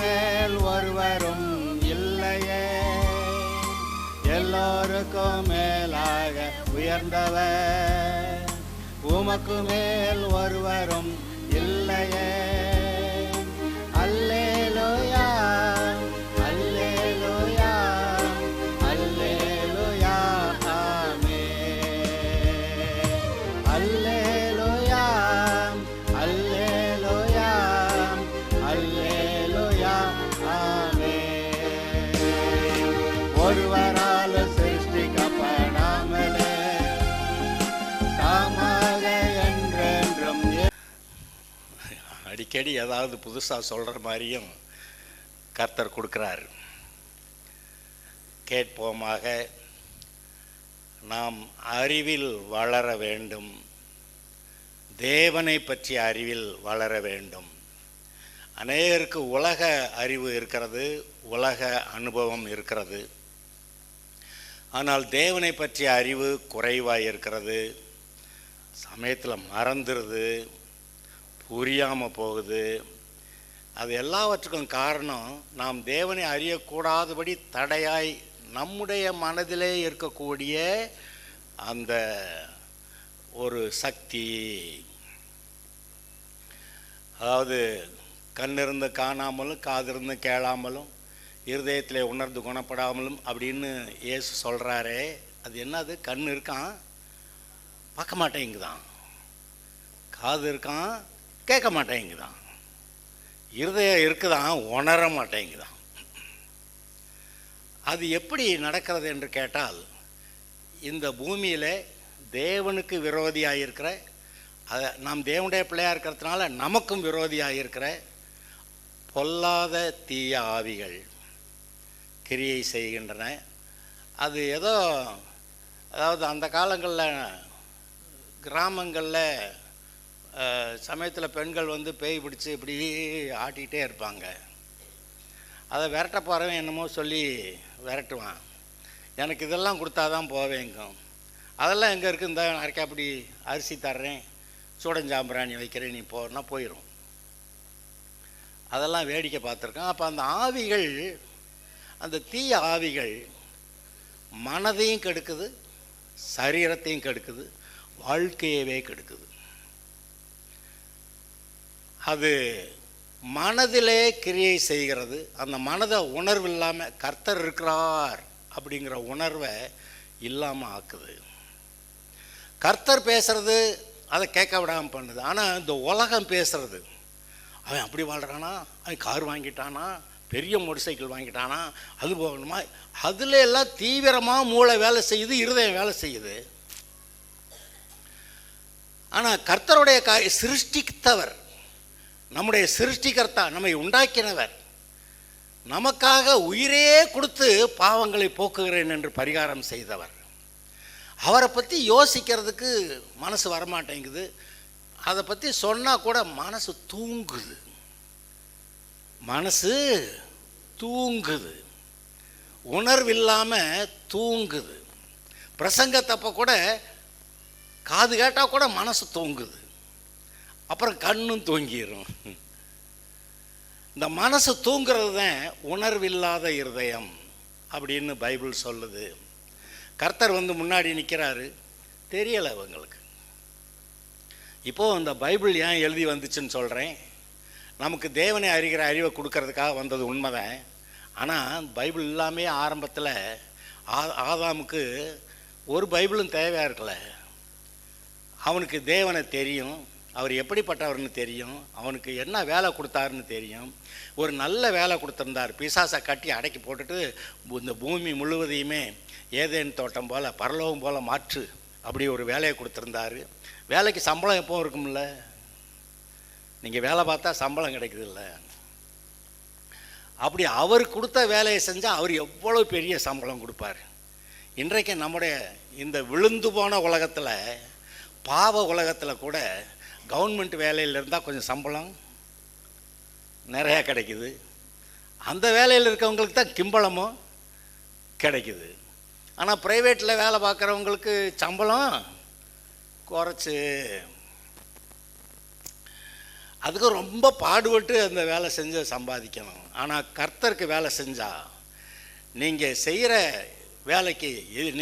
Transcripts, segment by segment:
மேல் ஒருவரும் இல்லையே, எல்லோருக்கும் மேலாக உயர்ந்தவர். உமக்கு மேல் ஒருவரும் இல்லையே. அல்லேலூயா, அல்லேலூயா, அல்லேலூயா, ஆமென். அல்லேலூயா, அல்லேலூயா, அல்லேலூயா, ஆமென். ஒருவரால் சிருஷ்டிக்கப்படாமலே தாமாக என்றென்றும். அடிக்கடி ஏதாவது புதுசாக சொல்கிற மாதிரியும் கர்த்தர் கொடுக்குறார். கேட்போமாக. நாம் அறிவில் வளர வேண்டும், தேவனை பற்றிய அறிவில் வளர வேண்டும். அநேகருக்கு உலக அறிவு இருக்கிறது, உலக அனுபவம் இருக்கிறது. ஆனால் தேவனை பற்றிய அறிவு குறைவாக இருக்கிறது. சமயத்தில் மறந்துடுது, புரியாமல் போகுது. அது எல்லாவற்றுக்கும் காரணம் நாம் தேவனை அறியக்கூடாதபடி தடையாய் நம்முடைய மனதிலே இருக்கக்கூடிய அந்த ஒரு சக்தி. அதாவது கண்ணிருந்து காணாமலும் காதிருந்து கேளாமலும் இருதயத்தில் உணர்ந்து குணப்படாமலும் அப்படின்னு இயேசு சொல்கிறாரே, அது என்னது? கண் இருக்கான், பார்க்க மாட்டேங்குதான். காது இருக்கான், கேட்க மாட்டேங்குதான். இருதயம் இருக்குதான், உணர மாட்டேங்குதான். அது எப்படி நடக்கிறது என்று கேட்டால், இந்த பூமியில் தேவனுக்கு விரோதியாக இருக்கிற, நாம் தேவனுடைய பிள்ளையாக இருக்கிறதுனால நமக்கும் விரோதியாக இருக்கிற பொல்லாத தீய ஆவிகள் கிரியை செய்கின்றன. அது ஏதோ, அதாவது அந்த காலங்களில் கிராமங்களில் சமயத்தில் பெண்கள் வந்து பேய் பிடிச்சி இப்படி ஆட்டிகிட்டே இருப்பாங்க. அதை விரட்ட போகிறவன் என்னமோ சொல்லி விரட்டுவான். எனக்கு இதெல்லாம் கொடுத்தா தான் போவேங்கும். அதெல்லாம் எங்கே இருக்குது? இந்த அரைக்கா அப்படி அரிசி தர்றேன், சூடஞ்சாம்பிராணி வைக்கிறேன், நீ போனா போயிடும். அதெல்லாம் வேடிக்கை பார்த்துருக்கோம். அப்போ அந்த ஆவிகள், அந்த தீய ஆவிகள் மனதையும் கெடுக்குது, சரீரத்தையும் கெடுக்குது, வாழ்க்கையவே கெடுக்குது. அது மனதிலே கிரியை செய்கிறது. அந்த மனதை உணர்வு இல்லாமல், கர்த்தர் இருக்கிறார் அப்படிங்கிற உணர்வை இல்லாமல் ஆக்குது. கர்த்தர் பேசுறது அதை கேட்க விடாமல் பண்ணுது. ஆனால் இந்த உலகம் பேசுறது, அவன் அப்படி வாழ்கிறானா, அவன் கார் வாங்கிட்டானா, பெரிய மோட்டர் சைக்கிள் வாங்கிட்டானா, அது போகணுமா, அதில் எல்லாம் தீவிரமாக மூளை வேலை செய்யுது, இருதயம் வேலை செய்யுது. ஆனால் கர்த்தருடைய சிருஷ்டித்தவர், நம்முடைய சிருஷ்டிகர்த்தா, நம்மை உண்டாக்கினவர், நமக்காக உயிரே கொடுத்து பாவங்களை போக்குகிறேன் என்று பரிகாரம் செய்தவர், அவரை பற்றி யோசிக்கிறதுக்கு மனசு வரமாட்டேங்குது. அதை பற்றி சொன்னால் கூட மனசு தூங்குது, மனசு தூங்குது, உணர்வில்லாமல் தூங்குது. பிரசங்கத்தப்போ கூட காது கேட்டால் கூட மனசு தூங்குது, அப்புறம் கண்ணும் தூங்கிடும். இந்த மனசு தூங்குறது தான் உணர்வில்லாத இருதயம் அப்படின்னு பைபிள் சொல்லுது. கர்த்தர் வந்து முன்னாடி நிற்கிறாரு, தெரியலை அவங்களுக்கு. இப்போது இந்த பைபிள் ஏன் எழுதி வந்துச்சுன்னு சொல்கிறேன். நமக்கு தேவனை அறிகிற அறிவை கொடுக்கறதுக்காக வந்தது உண்மைதான். ஆனால் பைபிள் இல்லாமே ஆரம்பத்தில் ஆதாமுக்கு ஒரு பைபிளும் தேவையாக இருக்கல. அவனுக்கு தேவனை தெரியும், அவர் எப்படிப்பட்டவர்னு தெரியும், அவனுக்கு என்ன வேலை கொடுத்தாருன்னு தெரியும். ஒரு நல்ல வேலை கொடுத்துருந்தார். பிசாசை கட்டி அடக்கி போட்டுட்டு இந்த பூமி முழுவதையுமே ஏதேன் தோட்டம் போல் பரலோகம் போல் மாற்று, அப்படி ஒரு வேலையை கொடுத்துருந்தாரு. வேலைக்கு சம்பளம் எப்பவும் இருக்கும்ல, நீங்கள் வேலை பார்த்தா சம்பளம் கிடைக்குதுல்ல. அப்படி அவர் கொடுத்த வேலையை செஞ்சால் அவர் எவ்வளோ பெரிய சம்பளம் கொடுப்பார். இன்றைக்கு நம்முடைய இந்த விழுந்து போன உலகத்தில், பாவ உலகத்தில் கூட கவர்மெண்ட் வேலையில் இருந்தால் கொஞ்சம் சம்பளம் நிறையா கிடைக்குது. அந்த வேலையில் இருக்கவங்களுக்கு தான் கிம்பளமும் கிடைக்குது. ஆனால் ப்ரைவேட்டில் வேலை பார்க்குறவங்களுக்கு சம்பளம் குறைச்சி. அதுக்கு ரொம்ப பாடுபட்டு அந்த வேலை செஞ்சு சம்பாதிக்கணும். ஆனால் கர்த்தருக்கு வேலை செஞ்சால் நீங்கள் செய்கிற வேலைக்கு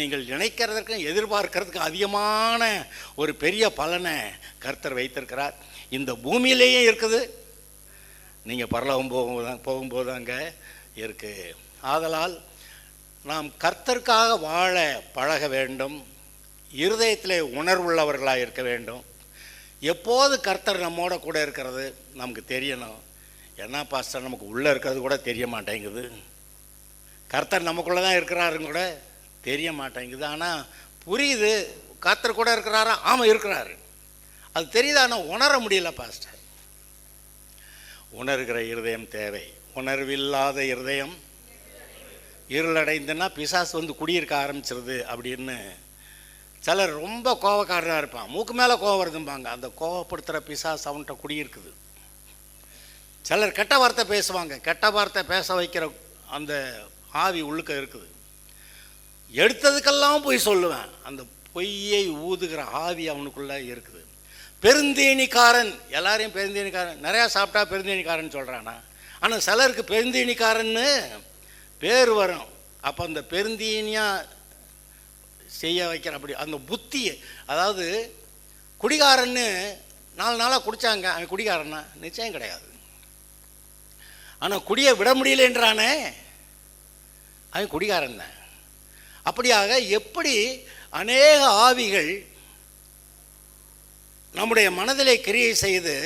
நீங்கள் நினைக்கிறதுக்கும் எதிர்பார்க்கறதுக்கும் அதிகமான ஒரு பெரிய பலனை கர்த்தர் வைத்திருக்கிறார். இந்த பூமியிலேயே இருக்குது, நீங்கள் பரலோகம் போகும்போது அங்கே இருக்குது. ஆதலால் நாம் கர்த்தருக்காக வாழ பழக வேண்டும். இருதயத்திலே உணர்வுள்ளவர்களாக இருக்க வேண்டும். எப்போது கர்த்தர் நம்மோட கூட இருக்கிறது நமக்கு தெரியணும். என்ன பாஸ்டர், நமக்கு உள்ளே இருக்கிறது கூட தெரிய மாட்டேங்குது, கர்த்தர் நமக்குள்ளே தான் இருக்கிறாருன்னு கூட தெரிய மாட்டேங்குது. ஆனால் புரியுது கர்த்தர் கூட இருக்கிறாரா, ஆமாம் இருக்கிறாரு, அது தெரியுது, ஆனால் உணர முடியல பாஸ்டர். உணர்கிற இருதயம் தேவை. உணர்வில்லாத இருதயம் இருளடைந்துன்னா பிசாசு வந்து குடியிருக்க ஆரம்பிச்சிருது அப்படின்னு. சிலர் ரொம்ப கோவக்காரராக இருப்பான், மூக்கு மேலே கோவம் வருதும்பாங்க, அந்த கோவப்படுத்துகிற பிசாசு அவன்கிட்ட குடியிருக்குது. சிலர் கெட்ட வார்த்தை பேசுவாங்க, கெட்ட வார்த்தை பேச வைக்கிற அந்த ஆவி உள்ளுக்க இருக்குது. எடுத்ததுக்கெல்லாம் போய் சொல்லுவேன், அந்த பொய்யை ஊதுகிற ஆவி அவனுக்குள்ளே இருக்குது. பெருந்தேனிக்காரன், எல்லாரையும் பெருந்தேனிக்காரன், நிறையா சாப்பிட்டா பெருந்தேனிக்காரன் சொல்கிறானா, ஆனால் சிலருக்கு பெருந்தேனிக்காரன்னு பேர் வரும். அப்போ அந்த பெருந்தேனியாக செய்ய வைக்கிற அப்படி அந்த புத்தி, அதாவது குடிகாரன்னு 4 நாளாக குடித்தாங்க, அவன் குடிகாரன்னா நிச்சயம் கிடையாது. ஆனால் குடியை விட முடியலன்றானே, அவன் குடிகாரன் தான். அப்படியாக எப்படி அநேக ஆவிகள் நம்முடைய மனதிலே கிரியை செய்து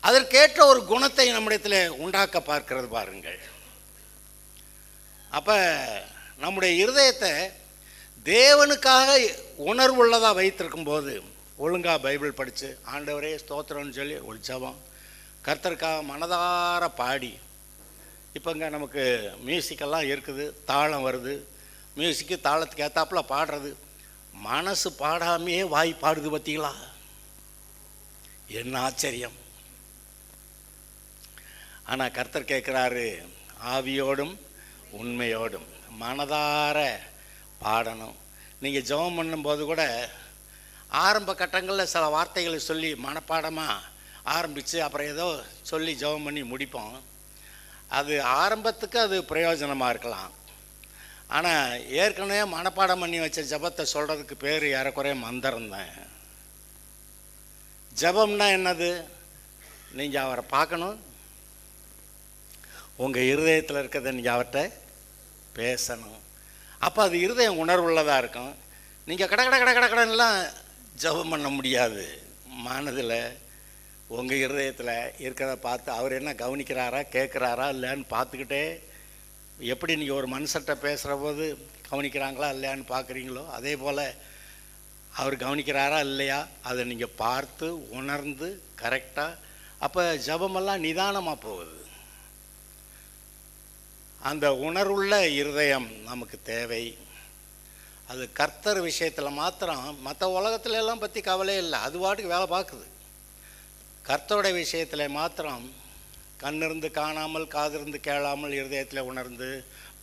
அதற்கேற்ற ஒரு குணத்தை நம்மிடத்தில் உண்டாக்க பார்க்கிறது பாருங்கள். அப்போ நம்முடைய இருதயத்தை தேவனுக்காக உணர்வுள்ளதாக வைத்திருக்கும் போது ஒழுங்காக பைபிள் படித்து ஆண்டவரே ஸ்தோத்திரம்னு சொல்லி ஒரு ஜெபம், கர்த்தருக்காக மனதார பாடி. இப்போங்க நமக்கு மியூசிக்கெல்லாம் இருக்குது, தாளம் வருது, மியூசிக்கு தாளத்துக்கு ஏற்றாப்புல பாடுறது, மனசு பாடாமையே வாய் பாடுது. பார்த்தீங்களா, என்ன ஆச்சரியம். ஆனால் கர்த்தர் கேட்குறாரு, ஆவியோடும் உண்மையோடும் மனதார பாடணும். நீங்கள் ஜெபம் பண்ணும்போது கூட ஆரம்ப கட்டங்களில் சில வார்த்தைகளை சொல்லி மனப்பாடமாக ஆரம்பித்து அப்புறம் ஏதோ சொல்லி ஜெபம் பண்ணி முடிப்போம். அது ஆரம்பத்துக்கு அது பிரயோஜனமாக இருக்கலாம். ஆனால் ஏற்கனவே மனப்பாடம் பண்ணி வச்ச ஜெபத்தை சொல்கிறதுக்கு பேர் ஏறக்குறைய மந்திரம்தான். ஜெபம்னா என்னது? நீங்கள் அவரை பார்க்கணும், உங்கள் இருதயத்தில் இருக்கிறத நீங்கள் அவர்கிட்ட பேசணும். அப்போ அது இருதயம் உணர்வுள்ளதாக இருக்கும். நீங்கள் கடன்லாம் ஜெபம் பண்ண முடியாது. மனதில் உங்கள் இருதயத்தில் இருக்கிறத பார்த்து அவர் என்ன கவனிக்கிறாரா கேட்குறாரா இல்லைன்னு பார்த்துக்கிட்டே, எப்படி நீங்கள் ஒரு மனுஷர்கிட்ட பேசுகிற போது கவனிக்கிறாங்களா இல்லையான்னு பார்க்குறீங்களோ, அதே போல் அவர் கவனிக்கிறாரா இல்லையா அதை நீங்கள் பார்த்து உணர்ந்து கரெக்டாக. அப்போ ஜெபமெல்லாம் நிதானமாக போகுது. அந்த உணர்வுள்ள இருதயம் நமக்கு தேவை. அது கர்த்தர் விஷயத்தில் மாத்திரம், மற்ற உலகத்துல எல்லாம் பற்றி கவலை இல்லை, அது பாட்டுக்கு வேலை பார்க்குது. கர்த்தருடைய விஷயத்தில் மாத்திரம் கண்ணிருந்து காணாமல் காதிருந்து கேளாமல் இருதயத்தில் உணர்ந்து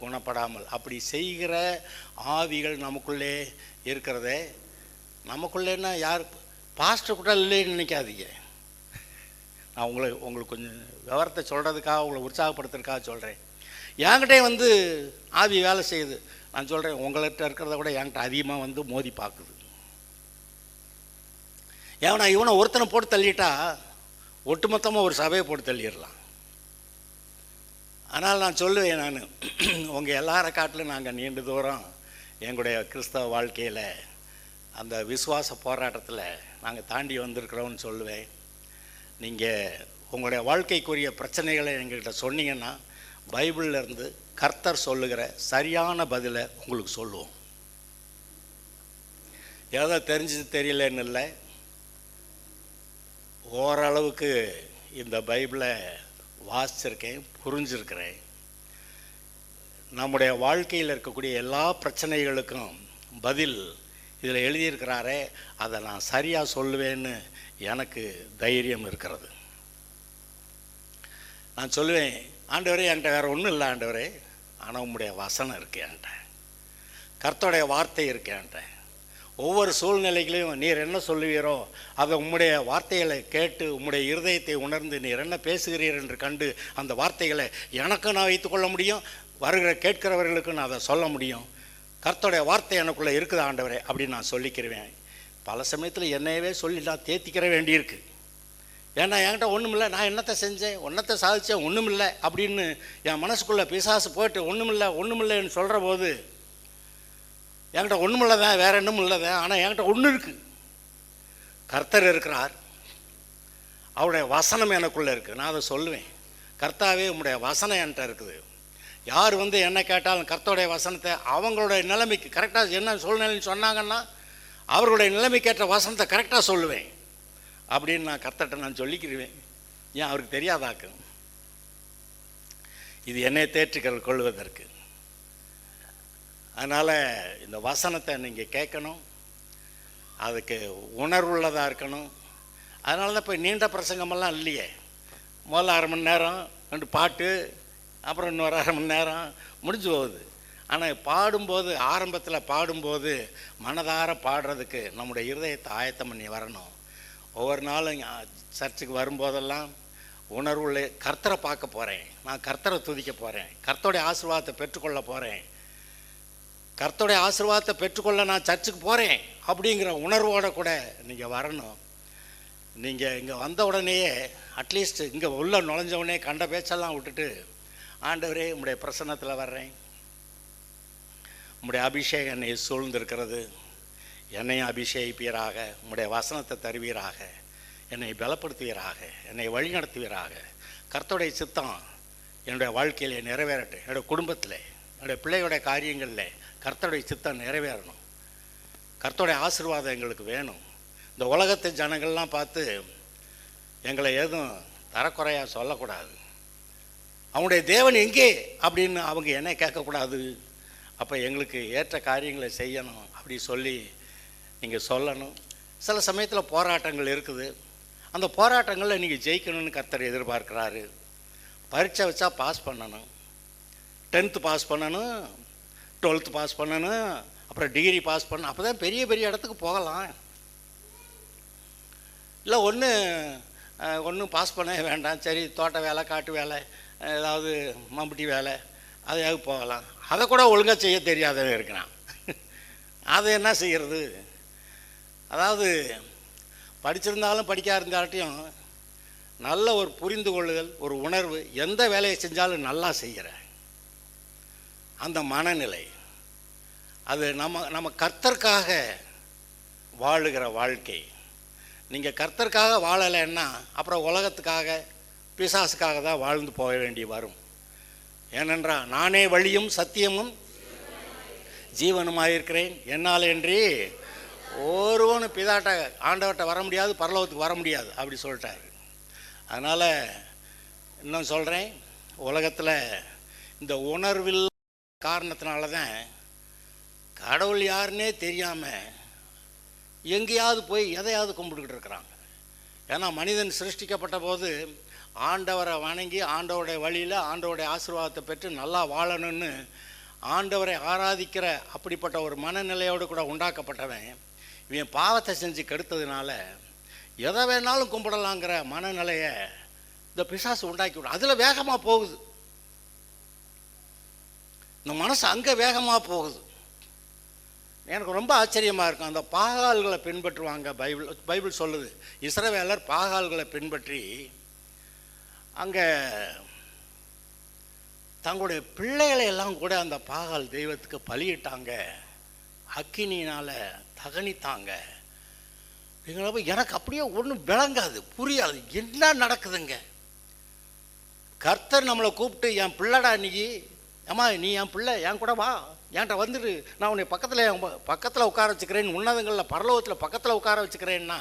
குணப்படாமல் அப்படி செய்கிற ஆவிகள் நமக்குள்ளே இருக்கிறதே. நமக்குள்ளேன்னா யார் பாஸ்டர் கூட இல்லைன்னு நினைக்காதீங்க. நான் உங்களுக்கு கொஞ்சம் விவரத்தை சொல்கிறதுக்காக, உங்களை உற்சாகப்படுத்துறதுக்காக சொல்கிறேன். என்கிட்டே வந்து ஆவி வேலை செய்யுது. நான் சொல்கிறேன், உங்கள்கிட்ட இருக்கிறத விட என்கிட்ட அதிகமாக வந்து மோதி பார்க்குது. ஏன்னா இவனை ஒருத்தனை போட்டு தள்ளிட்டா ஒட்டுமொத்தமாக ஒரு சபையை போட்டு தள்ளிடலாம். ஆனால் நான் சொல்லுவேன், நான் உங்கள் எல்லார காட்டிலும் நாங்கள் நீண்ட தூரம் எங்களுடைய கிறிஸ்தவ வாழ்க்கையில் அந்த விசுவாச போராட்டத்தில் நாங்கள் தாண்டி வந்திருக்கிறோம்னு சொல்லுவேன். நீங்கள் உங்களுடைய வாழ்க்கைக்குரிய பிரச்சனைகளை எங்கள்கிட்ட சொன்னீங்கன்னா பைபிளில் இருந்து கர்த்தர் சொல்லுகிற சரியான பதிலை உங்களுக்கு சொல்லுவோம். ஏதோ தெரிஞ்சது தெரியலன்னு இல்லை, ஓரளவுக்கு இந்த பைபிளை வாசிச்சிருக்கேன், புரிஞ்சிருக்கிறேன். நம்முடைய வாழ்க்கையில் இருக்கக்கூடிய எல்லா பிரச்சனைகளுக்கும் பதில் இதில் எழுதியிருக்கிறாரே, அதை நான் சரியாக சொல்லுவேன்னு எனக்கு தைரியம் இருக்கிறது. நான் சொல்லுவேன், ஆண்டவரே என்கிட்ட வேறு ஒன்றும் இல்லை ஆண்டவரே, ஆனால் உம்முடைய வசனம் இருக்கு என்கிட்ட, கர்த்தருடைய வார்த்தை இருக்கு என்கிட்ட, ஒவ்வொரு சூழ்நிலைகளையும் நீர் என்ன சொல்லுவீரோ அதை உம்முடைய வார்த்தைகளை கேட்டு உம்முடைய இருதயத்தை உணர்ந்து நீர் என்ன பேசுகிறீர் என்று கண்டு அந்த வார்த்தைகளை எனக்கும் நான் வைத்துக்கொள்ள முடியும், வருகிற கேட்கிறவர்களுக்கும் நான் அதை சொல்ல முடியும். கர்த்தருடைய வார்த்தை எனக்குள்ளே இருக்குது ஆண்டவரே அப்படின்னு நான் சொல்லிக்கிறேன். பல சமயத்தில் என்னையவே சொல்லி நான் தேத்திக்கிற வேண்டியிருக்கு. ஏன்னா என்கிட்ட ஒன்றும் இல்லை, நான் என்னத்தை செஞ்சேன், ஒன்றத்தை சாதித்தேன், ஒன்றும் இல்லை அப்படின்னு என் மனசுக்குள்ளே பிசாசு போட்டு ஒன்றும் இல்லைன்னு சொல்கிற போது என்கிட்ட ஒன்றும் இல்லைதான், வேறு என்னமும் இல்லைதான். ஆனால் என்கிட்ட ஒன்று இருக்குது, கர்த்தர் இருக்கிறார், அவருடைய வசனம் எனக்குள்ளே இருக்குது. நான் அதை சொல்லுவேன், கர்த்தாவே உம்முடைய வசனம் என்கிட்ட இருக்குது. யார் என்ன கேட்டாலும் கர்த்தருடைய வசனத்தை அவங்களுடைய நிலைமைக்கு கரெக்டாக என்ன சூழ்நிலைன்னு சொன்னாங்கன்னா அவர்களுடைய நிலைமைக்கேற்ற வசனத்தை கரெக்டாக சொல்லுவேன் அப்படின்னு நான் கர்த்தர்கிட்ட நான் சொல்லிக்கிறேன். ஏன் அவருக்கு தெரியாதாக்கு? இது என்னை தேற்றிக் கொள்வதற்கு. அதனால் இந்த வசனத்தை நீங்கள் கேட்கணும், அதுக்கு உணர்வுள்ளதாக இருக்கணும். அதனால தான் இப்போ நீண்ட பிரசங்கமெல்லாம் இல்லையே. முதல்ல 1/2 மணி நேரம் 2 பாட்டு, அப்புறம் இன்னொரு 1/2 மணி நேரம் முடிஞ்சு போகுது. ஆனால் பாடும்போது, ஆரம்பத்தில் பாடும்போது மனதார பாடுறதுக்கு நம்முடைய இருதயத்தை ஆயத்தம் பண்ணி வரணும். ஒவ்வொரு நாளும் சர்ச்சுக்கு வரும்போதெல்லாம் உணர்வுள்ள கர்த்தரை பார்க்க போகிறேன், நான் கர்த்தரை துதிக்க போகிறேன், கர்த்தருடைய ஆசீர்வாதத்தை பெற்றுக்கொள்ள போகிறேன், கர்த்தருடைய ஆசீர்வாதத்தை பெற்றுக்கொள்ள நான் சர்ச்சுக்கு போகிறேன் அப்படிங்கிற உணர்வோடு கூட நீங்கள் வரணும். நீங்கள் இங்கே வந்த உடனேயே அட்லீஸ்ட் இங்கே உள்ள நுழைஞ்ச உடனே கண்ட பேச்செல்லாம் விட்டுட்டு, ஆண்டவரே உம்முடைய பிரசன்னத்தில் வர்றேன், உம்முடைய அபிஷேகம் என்னை சூழ்ந்திருக்கிறது, என்னையும் அபிஷேகிப்பீராக, உம்முடைய வசனத்தை தருவீராக, என்னை பலப்படுத்துவீராக, என்னை வழிநடத்துவீராக, கர்த்தருடைய சித்தம் என்னுடைய வாழ்க்கையிலே நிறைவேறட்டும், என்னுடைய குடும்பத்தில், என்னுடைய பிள்ளைகளுடைய காரியங்களில் கர்த்தருடைய சித்தம் நிறைவேறணும், கர்த்தருடைய ஆசீர்வாதம் எங்களுக்கு வேணும். இந்த உலகத்து ஜனங்கள்லாம் பார்த்து எங்களை எதுவும் தரக்குறையாக சொல்லக்கூடாது, அவங்களுடைய தேவன் எங்கே அப்படின்னு அவங்க என்ன கேட்கக்கூடாது. அப்போ எங்களுக்கு ஏற்ற காரியங்களை செய்யணும் அப்படி சொல்லி நீங்கள் சொல்லணும். சில சமயத்தில் போராட்டங்கள் இருக்குது, அந்த போராட்டங்களில் நீங்கள் ஜெயிக்கணும்னு கர்த்தர் எதிர்பார்க்குறாரு. பரீட்சை வச்சா பாஸ் பண்ணணும், 10th பாஸ் பண்ணணும், 12th பாஸ் பண்ணணும், அப்புறம் டிகிரி பாஸ் பண்ணணும். அப்போ தான் பெரிய பெரிய இடத்துக்கு போகலாம். இல்லை ஒன்றும் பாஸ் பண்ண வேண்டாம், சரி தோட்ட வேலை, காட்டு வேலை, ஏதாவது மம்பட்டி வேலை, அதையாவது போகலாம். அதை கூட ஒழுங்காக செய்ய தெரியாதவன் இருக்கிறான். அதை என்ன செய்கிறது? அதாவது படிச்சிருந்தாலும் படிக்காத இருந்தாட்டையும் நல்ல ஒரு புரிந்து கொள்ளுதல், ஒரு உணர்வு, எந்த வேலையை செஞ்சாலும் நல்லா செய்கிற அந்த மனநிலை, அது நம்ம கர்த்தருக்காக வாழுகிற வாழ்க்கை. நீங்கள் கர்த்தருக்காக வாழலைன்னா அப்புறம் உலகத்துக்காக, பிசாசுக்காக தான் வாழ்ந்து போக வேண்டி வரும். ஏனென்றால் நானே வழியும் சத்தியமும் ஜீவனுமாயிருக்கிறேன், என்னால் என்று ஒருவனும் பிதாட்ட ஆண்டவர்கிட்ட வர முடியாது, பரலோகத்துக்கு வர முடியாது அப்படி சொல்லிட்டாரு. அதனால் இன்னும் சொல்கிறேன், உலகத்தில் இந்த உணர்வில் காரணத்தினால தான் கடவுள் யாருன்னே தெரியாமல் எங்கேயாவது போய் எதையாவது கும்பிட்டுக்கிட்டு இருக்கிறாங்க. ஏன்னா மனிதன் சிருஷ்டிக்கப்பட்ட போது ஆண்டவரை வணங்கி ஆண்டவருடைய வழியில் ஆண்டவருடைய ஆசீர்வாதத்தை பெற்று நல்லா வாழணும்னு ஆண்டவரை ஆராதிக்கிற அப்படிப்பட்ட ஒரு மனநிலையோடு கூட உண்டாக்கப்பட்டவன் இவன் பாவத்தை செஞ்சு கெடுத்ததுனால எதை வேணாலும் கும்பிடலாங்கிற மனநிலையை இந்த பிசாசு உண்டாக்கி விடும். அதில் வேகமாக போகுது, இந்த மனசு அங்கே வேகமாக போகுது. எனக்கு ரொம்ப ஆச்சரியமாக இருக்கும், அந்த பாகால்களை பின்பற்றுவாங்க. பைபிள் சொல்லுது, இஸ்ரவேலர் பாகால்களை பின்பற்றி அங்கே தங்களுடைய பிள்ளைகளை எல்லாம் கூட அந்த பாகால் தெய்வத்துக்கு பலியிட்டாங்க, அக்கினியினால் தகனித்தாங்க. எங்களை எனக்கு அப்படியே ஒன்றும் விளங்காது, புரியாது, என்ன நடக்குதுங்க. கர்த்தர் நம்மளை கூப்பிட்டு, என் பிள்ளைடா நீ, அம்மா நீ என் பிள்ளை, என் கூட வா, என்கிட்ட வந்துடு, நான் உன்னை பக்கத்தில் உட்கார வச்சுக்கிறேன், உன்னதங்களில் பரலோகத்தில் பக்கத்தில் உட்கார வச்சுக்கிறேன்னா,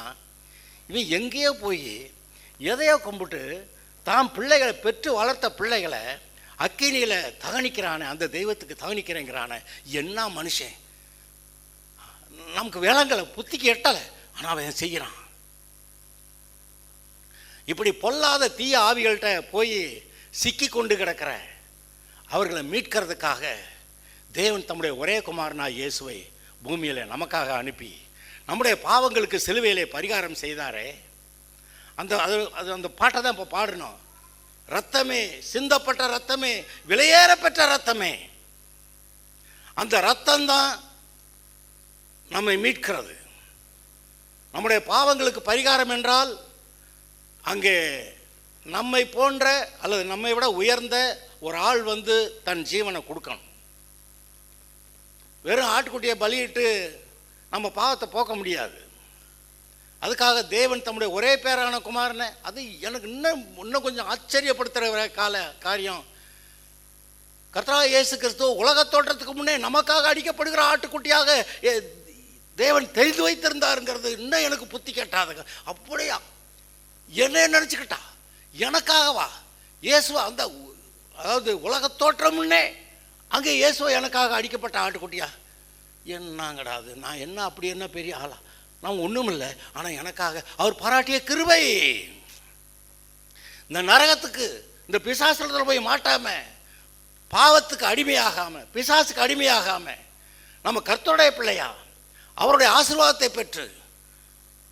இவன் எங்கேயோ போய் எதையோ கும்பிட்டு தான் பிள்ளைகளை பெற்று வளர்த்த பிள்ளைகளை அக்கினியில் தகனிக்கிறானே, அந்த தெய்வத்துக்கு தகனிக்கிறேங்கிறானே, என்ன மனுஷன். நமக்கு விலங்கலை, புத்திக்கு எட்டலை, ஆனால் அவன் செய்கிறான். இப்படி பொல்லாத தீய ஆவிகள்கிட்ட போய் சிக்கி கொண்டு கிடக்கிற அவர்களை மீட்கிறதுக்காக தேவன் தம்முடைய ஒரே குமாரனாய் இயேசுவை பூமியில் நமக்காக அனுப்பி நம்முடைய பாவங்களுக்கு சிலுவையிலே பரிகாரம் செய்தாரே, அந்த பாட்டை தான் இப்போ பாடணும். ரத்தமே, சிந்தப்பட்ட ரத்தமே, விலையேறப்பெற்ற ரத்தமே, அந்த ரத்தம்தான் நம்மை மீட்கிறது. நம்முடைய பாவங்களுக்கு பரிகாரம் என்றால் அங்கே நம்மை போன்ற அல்லது நம்மை விட உயர்ந்த ஒரு ஆள் வந்து தன் ஜீவனை கொடுக்கணும். வெறும் ஆட்டுக்குட்டியை பலியிட்டு நம்ம பாவத்தை போக்க முடியாது. அதுக்காக தேவன் தம்முடைய ஒரே பேரான குமாரனை, அது எனக்கு இன்னும் கொஞ்சம் ஆச்சரியப்படுத்துகிற காரியம், கர்த்தராகிய இயேசு கிறிஸ்து உலகத் தோற்றத்துக்கு முன்னே நமக்காக அடிக்கப்படுகிற ஆட்டுக்குட்டியாக தேவன் தெரிந்து வைத்திருந்தாருங்கிறது இன்னும் எனக்கு புத்தி கேட்டாதுங்க. அப்படியா என்ன நினச்சிக்கிட்டா, எனக்காகவா இயேசுவா, அந்த அதாவது உலகத் தோற்றம் முன்னே அங்கே இயேசுவா எனக்காக அடிக்கப்பட்ட ஆட்டுக்குட்டியா? என்னங்கடா அது, நான் என்ன அப்படி என்ன பெரிய ஆளா? நான் ஒன்றும் இல்லை, ஆனால் எனக்காக அவர் பாராட்டிய கிருபை. இந்த நரகத்துக்கு இந்த பிசாசுல போய் மாட்டாம, பாவத்துக்கு அடிமையாகாம, பிசாசுக்கு அடிமையாகாம, நம்ம கர்த்தருடைய பிள்ளையா அவருடைய ஆசீர்வாதத்தை பெற்று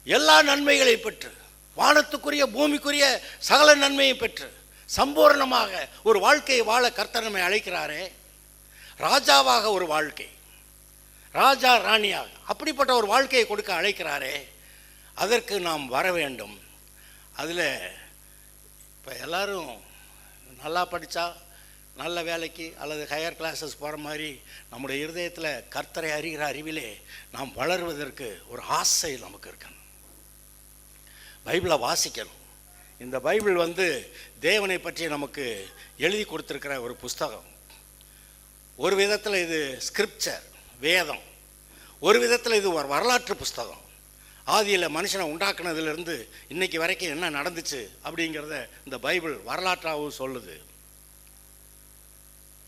எல்லா நன்மைகளையும் பெற்று வானத்துக்குரிய பூமிக்குரிய சகல நன்மையை பெற்று சம்பூர்ணமாக ஒரு வாழ்க்கையை வாழ கர்த்தர் நம்மை அழைக்கிறாரே. ராஜாவாக ஒரு வாழ்க்கை, ராஜா ராணியாக அப்படிப்பட்ட ஒரு வாழ்க்கையை கொடுக்க அழைக்கிறாரே, அதற்கு நாம் வர வேண்டும். அதில் இப்போ எல்லோரும் நல்லா படித்தா நல்ல வேலைக்கு அல்லது ஹையர் கிளாஸஸ் போகிற மாதிரி நம்முடைய இருதயத்தில் கர்த்தரை அறிகிற அறிவிலே நாம் வளருவதற்கு ஒரு ஆசை நமக்கு இருக்கணும். பைபிளை வாசிக்கணும். இந்த பைபிள் வந்து தேவனை பற்றி நமக்கு எழுதி கொடுத்துருக்கிற ஒரு புஸ்தகம். ஒரு விதத்தில் இது ஸ்கிரிப்சர், வேதம். ஒரு விதத்தில் இது ஒரு வரலாற்று புஸ்தகம். ஆதியில் மனுஷனை உண்டாக்குனதுலேருந்து இன்னைக்கு வரைக்கும் என்ன நடந்துச்சு அப்படிங்கிறத இந்த பைபிள் வரலாற்றாகவும் சொல்லுது.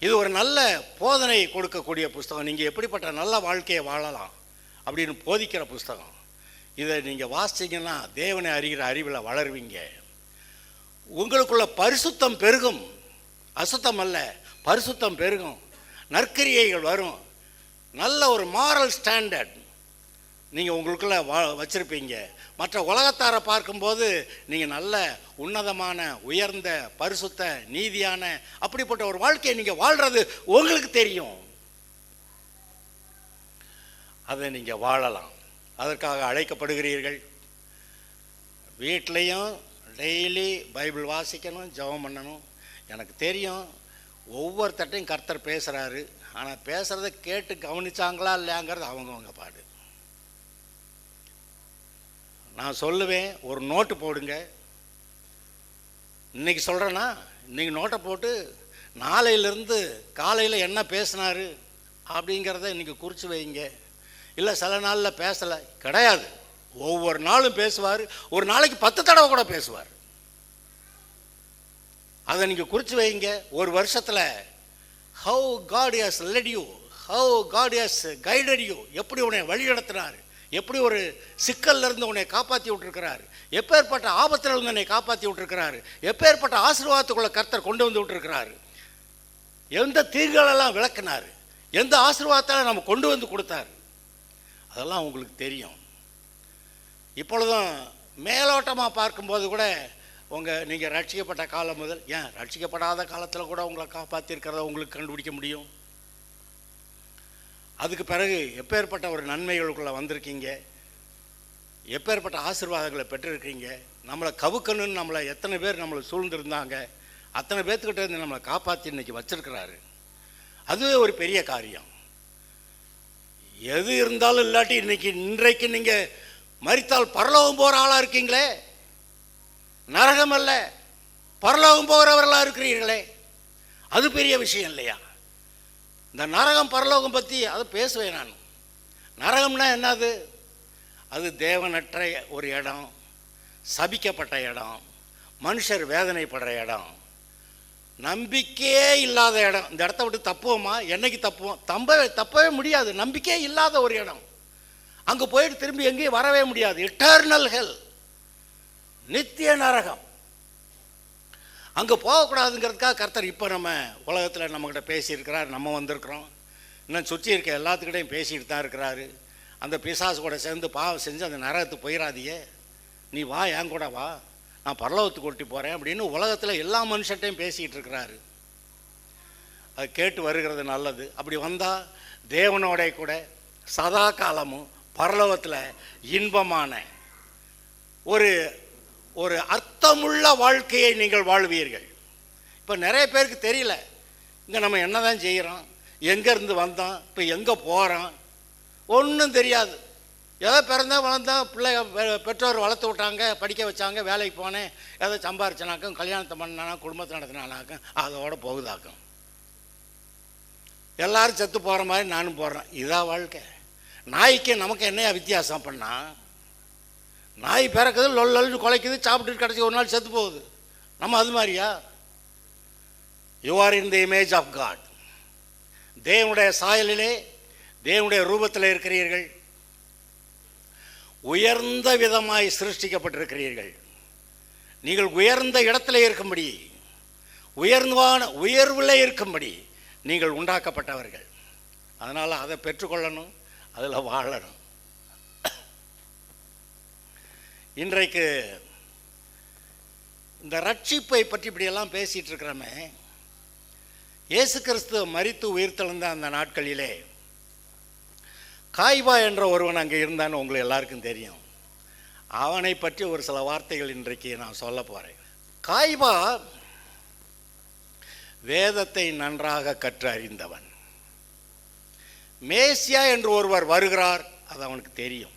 இது ஒரு நல்ல போதனை கொடுக்கக்கூடிய புஸ்தகம். நீங்கள் எப்படிப்பட்ட நல்ல வாழ்க்கையை வாழலாம் அப்படின்னு போதிக்கிற புஸ்தகம். இதை நீங்கள் வாசிச்சிங்கன்னா தேவனை அறிகிற அறிவில் வளருவீங்க. உங்களுக்குள்ள பரிசுத்தம் பெருகும், அசுத்தம் அல்ல, பரிசுத்தம் பெருகும், நற்கிரியைகள் வரும், நல்ல ஒரு மாரல் ஸ்டாண்டர்ட் நீங்கள் உங்களுக்குள்ள வச்சுருப்பீங்க. மற்ற உலகத்தாரை பார்க்கும்போது நீங்கள் நல்ல உன்னதமான உயர்ந்த பரிசுத்த நீதியான அப்படிப்பட்ட ஒரு வாழ்க்கையை நீங்கள் வாழ்கிறது உங்களுக்கு தெரியும். அதை நீங்கள் வாழலாம். அதற்காக அழைக்கப்படுகிறீர்கள். வீட்லேயும் டெய்லி பைபிள் வாசிக்கணும், ஜெபம் பண்ணணும். எனக்கு தெரியும் ஒவ்வொருத்தட்டையும் கர்த்தர் பேசுகிறாரு, ஆனால் பேசுகிறத கேட்டு கவனிச்சாங்களா இல்லையாங்கிறது அவங்கவுங்க பாடு. நான் சொல்லுவேன், ஒரு நோட்டு போடுங்க. இன்றைக்கி சொல்கிறேன்னா இன்றைக்கி நோட்டை போட்டு நாளையிலேருந்து காலையில் என்ன பேசினார் அப்படிங்கிறத இன்றைக்கி குறித்து வைங்க. இல்லை சில நாளில் பேசலை கிடையாது, ஒவ்வொரு நாளும் பேசுவார். ஒரு நாளைக்கு 10 தடவை கூட பேசுவார். அதை நீங்கள் குறித்து வைங்க. ஒரு வருஷத்தில் how God has led you, how God has guided you, எப்படி உன்னை வழி நடத்தினார், எப்படி ஒரு சிக்கல்லேருந்து உன்னை காப்பாற்றி விட்டுருக்கிறார், எப்பேற்பட்ட ஆபத்திலிருந்து உன்னை காப்பாற்றி விட்டுருக்கிறாரு, எப்பேற்பட்ட ஆசீர்வாதத்துக்குள்ள கர்த்தர் கொண்டு வந்து விட்டுருக்கிறாரு, எந்த தீங்குகளெல்லாம் விளக்குனார், எந்த ஆசீர்வாதத்தால் நம்ம கொண்டு வந்து கொடுத்தார், அதெல்லாம் உங்களுக்கு தெரியும். இப்பொழுதும் மேலோட்டமாக பார்க்கும்போது கூட நீங்கள் ரட்சிக்கப்பட்ட காலம் முதல், ஏன் ரட்சிக்கப்படாத காலத்தில் கூட உங்களை காப்பாற்றிருக்கிறத உங்களுக்கு கண்டுபிடிக்க முடியும். அதுக்கு பிறகு எப்பேற்பட்ட ஒரு நன்மைகளுக்குள்ளே வந்திருக்கீங்க, எப்பேற்பட்ட ஆசீர்வாதங்களை பெற்றிருக்கீங்க. நம்மளை கவுக்கணுன்னு நம்மளை எத்தனை பேர் நம்மளை சூழ்ந்திருந்தாங்க, அத்தனை பேர்த்துக்கிட்ட இருந்து நம்மளை காப்பாற்றி இன்றைக்கி வச்சிருக்கிறாரு. அதுவே ஒரு பெரிய காரியம். எது இருந்தாலும் இல்லாட்டி இன்றைக்கு நீங்கள் மரித்தால் பரலோகம் போகிற ஆளாக இருக்கீங்களே, நரகம் அல்ல பரலோகம் போகிறவர்களாக இருக்கிறீர்களே, அது பெரிய விஷயம் இல்லையா? இந்த நரகம் பரலோகம் பற்றி அதை பேசுவேன் நான். நரகம்னா என்னது? அது தேவனற்ற ஒரு இடம், சபிக்கப்பட்ட இடம், மனுஷர் வேதனைப்படுற இடம், நம்பிக்கையே இல்லாத இடம். இந்த இடத்த விட்டு தப்புவோமா? என்னைக்கு தப்புவோம்? தப்பவே முடியாது. நம்பிக்கையே இல்லாத ஒரு இடம். அங்கே போயிட்டு திரும்பி எங்கேயும் வரவே முடியாது. இட்டர்னல் ஹெல், நித்திய நரகம். அங்கே போகக்கூடாதுங்கிறதுக்காக கர்த்தர் இப்போ நம்ம உலகத்தில் நம்மக்கிட்ட பேசியிருக்கிறார். நம்ம வந்திருக்கிறோம், இன்னும் சுற்றி இருக்க எல்லாத்துக்கிட்டையும் பேசிட்டு தான் இருக்கிறாரு. அந்த பிசாசு கூட சேர்ந்து பாவம் செஞ்சு அந்த நரகத்துக்கு போயிடாதியே, நீ வா, என் கூட வா, நான் பரலோகத்துக்கு கூட்டி போகிறேன் அப்படின்னு உலகத்தில் எல்லா மனுஷட்டையும் பேசிக்கிட்டு இருக்கிறாரு. அது கேட்டு வருகிறது நல்லது. அப்படி வந்தால் தேவனோட கூட சதா காலமும் பரலோகத்தில் இன்பமான ஒரு ஒரு அர்த்தமுள்ள வாழ்க்கையை நீங்கள் வாழ்வீர்கள். இப்போ நிறைய பேருக்கு தெரியல, இங்கே நம்ம என்ன தான் செய்கிறோம், எங்கேருந்து வந்தோம், இப்போ எங்கே போகிறோம், ஒன்றும் தெரியாது. ஏதோ பிறந்தா வளர்ந்தோம், பிள்ளை பெற்றோர் வளர்த்து விட்டாங்க, படிக்க வச்சாங்க, வேலைக்கு போனேன், ஏதோ சம்பாரிச்சனாக்கும், கல்யாணத்தை பண்ணானா, குடும்பத்தை நடத்தினானாக்கும், அதோடு போகுதாக்கும். எல்லாரும் செத்து போகிற மாதிரி நானும் போடுறேன். இதான் வாழ்க்கை. நாய்க்கு நமக்கு என்னையா வித்தியாசம் பண்ணால், நாய் பிறக்குது, லொல்லு குலைக்குது, சாப்பிட்டு கிடச்சி ஒரு நாள் செத்து போகுது. நம்ம அது மாதிரியா? You are in the image of God. தேவனுடைய சாயலிலே, தேவனுடைய ரூபத்தில் இருக்கிறீர்கள். உயர்ந்த விதமாய் சிருஷ்டிக்கப்பட்டிருக்கிறீர்கள். நீங்கள் உயர்ந்த இடத்துல இருக்கும்படி, உயர்வில் இருக்கும்படி நீங்கள் உண்டாக்கப்பட்டவர்கள். அதனால் அதை பெற்றுக்கொள்ளணும், அதில் வாழணும். இன்றைக்கு இந்த ரட்சிப்பை பற்றி இப்படியெல்லாம் பேசிகிட்டு இருக்கிறோமே, இயேசு கிறிஸ்து மரித்து உயிர்த்தெழுந்த அந்த நாட்களிலே காய்பா என்ற ஒருவன் அங்கே இருந்தான்னு உங்களுக்கு எல்லாருக்கும் தெரியும். அவனை பற்றி ஒரு சில வார்த்தைகள் இன்றைக்கு நான் சொல்ல போகிறேன். காய்பா வேதத்தை நன்றாக கற்று அறிந்தவன். மேசியா என்று ஒருவர் வருகிறார், அது அவனுக்கு தெரியும்.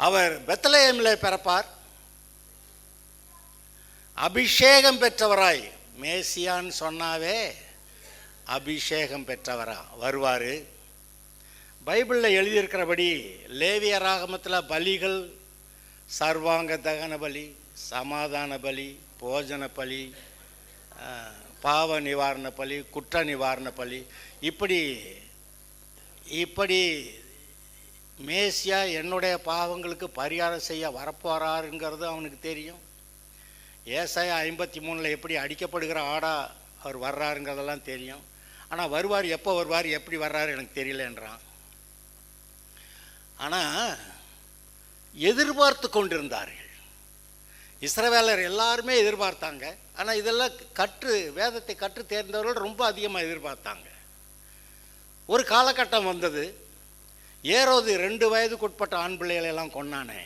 அவர் பெத்லகேமில் பிறப்பார். அபிஷேகம் பெற்றவராய், மேசியான்னு சொன்னாவே அபிஷேகம் பெற்றவரா வருவார். பைபிளில் எழுதியிருக்கிறபடி லேவியராகமத்தில் பலிகள் சர்வாங்க தகன பலி, சமாதான பலி, போஜன பலி, பாவ நிவாரண பலி, குற்ற நிவாரண பலி, இப்படி இப்படி மேசியா என்னுடைய பாவங்களுக்கு பரிகாரம் செய்ய வரப்போறாருங்கிறது அவனுக்கு தெரியும். ஏசாயா 53 எப்படி அடிக்கப்படுகிற ஆடா அவர் வர்றாருங்கிறதெல்லாம் தெரியும். ஆனால் வருவார், எப்போ வருவார், எப்படி வர்றாரு எனக்கு தெரியலன்றான். ஆனால் எதிர்பார்த்து கொண்டிருந்தார்கள் இஸ்ரவேலர் எல்லாருமே எதிர்பார்த்தாங்க. ஆனால் இதெல்லாம் வேதத்தை கற்று தேர்ந்தவர்கள் ரொம்ப அதிகமாக எதிர்பார்த்தாங்க. ஒரு காலகட்டம் வந்தது, ஏரோது 2 வயதுக்குட்பட்ட ஆண் பிள்ளைகளெல்லாம் கொன்னானே,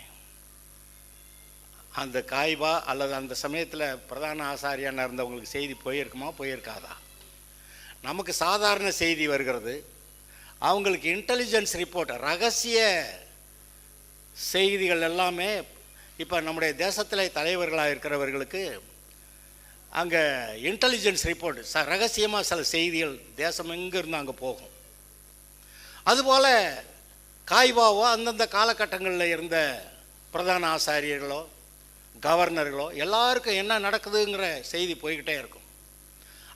அந்த காய்பா அல்லது அந்த சமயத்தில் பிரதான ஆசாரியான இருந்தவங்களுக்கு செய்தி போயிருக்குமா, போயிருக்காதா? நமக்கு சாதாரண செய்தி வருகிறது, அவங்களுக்கு இன்டெலிஜென்ஸ் ரிப்போர்ட், ரகசிய செய்திகள் எல்லாமே. இப்போ நம்முடைய தேசத்தில் தலைவர்களாக இருக்கிறவர்களுக்கு அங்கே இன்டெலிஜென்ஸ் ரிப்போர்ட், ரகசியமாக சில செய்திகள் தேசம் எங்கேருந்து அங்கே போகும். அதுபோல் காய்பாவோ அந்தந்த காலகட்டங்களில் இருந்த பிரதான ஆசாரியர்களோ கவர்னர்களோ எல்லாருக்கும் என்ன நடக்குதுங்கிற செய்தி போய்கிட்டே இருக்கும்.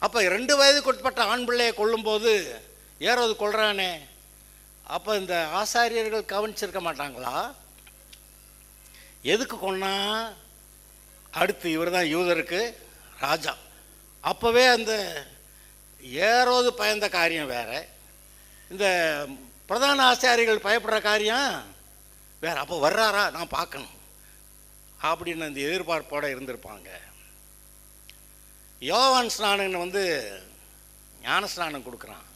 அப்போ 2 வயதுக்குட்பட்ட ஆண் பிள்ளையை கொல்லும்போது ஏரோது கொள்றானே, அப்போ இந்த ஆசாரியர்கள் கவனிச்சிருக்க மாட்டாங்களா? எதுக்கு கொன்னா? அடுத்து இவர் தான் யூதருக்கு ராஜா. அப்போவே அந்த ஏரோது பயந்த காரியம் வேற, இந்த பிரதான ஆசாரிகள் பயப்படுற காரியம் வேற. அப்போ வர்றாரா, நான் பார்க்கணும் அப்படின்னு அந்த எதிர்பார்ப்போடு இருந்திருப்பாங்க. யோவான் ஸ்நானன் வந்து ஞான ஸ்நானம் கொடுக்குறான்.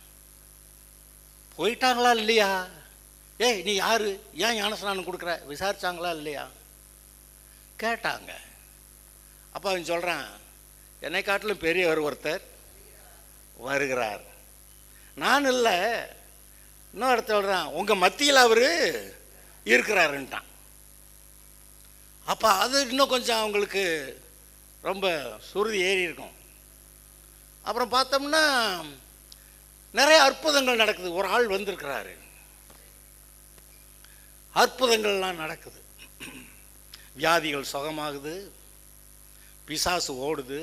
போயிட்டாங்களா இல்லையா? ஏய் நீ யாரு, ஏன் ஞான ஸ்நானம் கொடுக்குற, விசாரிச்சாங்களா இல்லையா? கேட்டாங்க. அப்போ அவன் சொல்கிறான், என்னை காட்டிலும் பெரியவர் ஒருத்தர் வருகிறார். நான் இல்லை, இன்னொருத்த சொல்கிறான், உங்கள் மத்தியில் அவர் இருக்கிறாருன்ட்டான். அப்போ அது இன்னும் கொஞ்சம் அவங்களுக்கு ரொம்ப சுருதி ஏறி இருக்கும். அப்புறம் பார்த்தோம்னா நிறைய அற்புதங்கள் நடக்குது. ஒரு ஆள் வந்திருக்கிறாரு, அற்புதங்கள்லாம் நடக்குது, வியாதிகள் சுகமாகுது, பிசாசு ஓடுது.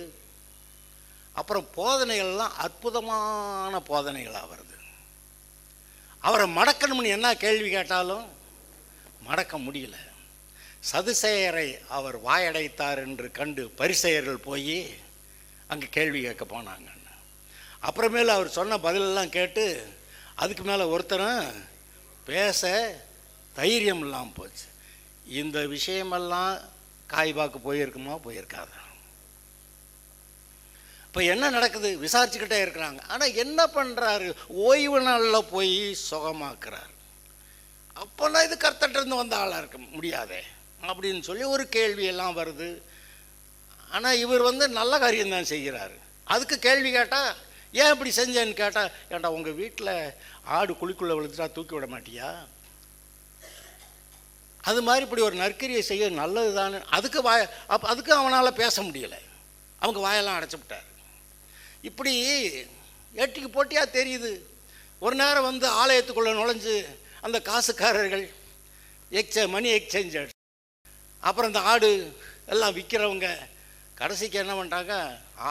அப்புறம் போதனைகள்லாம் அற்புதமான போதனைகளாக வருது. அவரை மடக்கணும்னு என்ன கேள்வி கேட்டாலும் மடக்க முடியல. சதுசேயரை அவர் வாயடைத்தார் என்று கண்டு பரிசேயர்கள் போய் அங்கே கேள்வி கேட்க போனாங்க. அப்புறமேல அவர் சொன்ன பதிலெல்லாம் கேட்டு அதுக்கு மேலே ஒருத்தரும் பேச தைரியம் இல்லாமல் போச்சு. இந்த விஷயமெல்லாம் காய்பாக்கு போயிருக்குமா, போயிருக்காதா? இப்போ என்ன நடக்குது? விசாரிச்சுக்கிட்டே இருக்கிறாங்க. ஆனால் என்ன பண்ணுறாரு? ஓய்வு நாளில் போய் சுகமாக்குறார். அப்போனா இது கர்த்தர்கிட்டருந்து வந்த ஆளாக இருக்க முடியாதே அப்படின்னு சொல்லி ஒரு கேள்வியெல்லாம் வருது. ஆனால் இவர் நல்ல காரியம்தான் செய்கிறாரு. அதுக்கு கேள்வி கேட்டால், ஏன் இப்படி செஞ்சேன்னு கேட்டால், ஏன்டா உங்கள் வீட்டில் ஆடு குழிக்குள்ளே விழுந்துட்டா தூக்கி விட மாட்டியா? அது மாதிரி இப்படி ஒரு நற்கிரியை செய்ய நல்லது தானே. அதுக்கு அவனால் பேச முடியலை. அவங்க வாயெல்லாம் அடைச்சி விட்டார். இப்படி எட்டிக்கு போட்டியாக தெரியுது. ஒரு நேரம் ஆலயத்துக்குள்ளே நுழைஞ்சு அந்த காசுக்காரர்கள், மணி எக்ஸ்சேஞ்சர், அப்புறம் இந்த ஆடு எல்லாம் விற்கிறவங்க கடைசிக்கு என்ன பண்ணுறாங்க,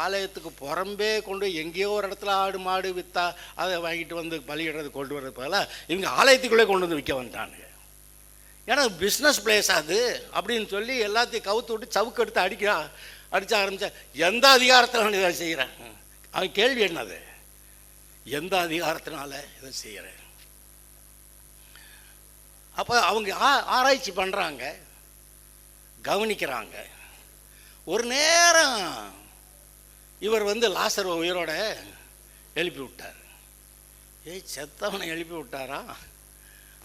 ஆலயத்துக்கு புறம்பே கொண்டு எங்கேயோ ஒரு இடத்துல ஆடு மாடு விற்றா அதை வாங்கிட்டு பலியிடுறது கொண்டு வர்றது போல இவங்க ஆலயத்துக்குள்ளே கொண்டு விற்க வந்துட்டாங்க. ஏன்னா பிஸ்னஸ் பிளேஸ் அது அப்படின்னு சொல்லி எல்லாத்தையும் கவுத்து விட்டு சவுக்கு எடுத்து அடிக்க ஆரம்பித்தா, எந்த அதிகாரத்தில் நான் இதை செய்கிறேன்? அவன் கேள்வி என்னது? எந்த அதிகாரத்தினால இதை செய்கிறேன்? அப்போ அவங்க ஆராய்ச்சி பண்ணுறாங்க, கவனிக்கிறாங்க. ஒரு நேரம் இவர் லாசர் உயிரோட எழுப்பி விட்டார். செத்தவனை எழுப்பி விட்டாரா?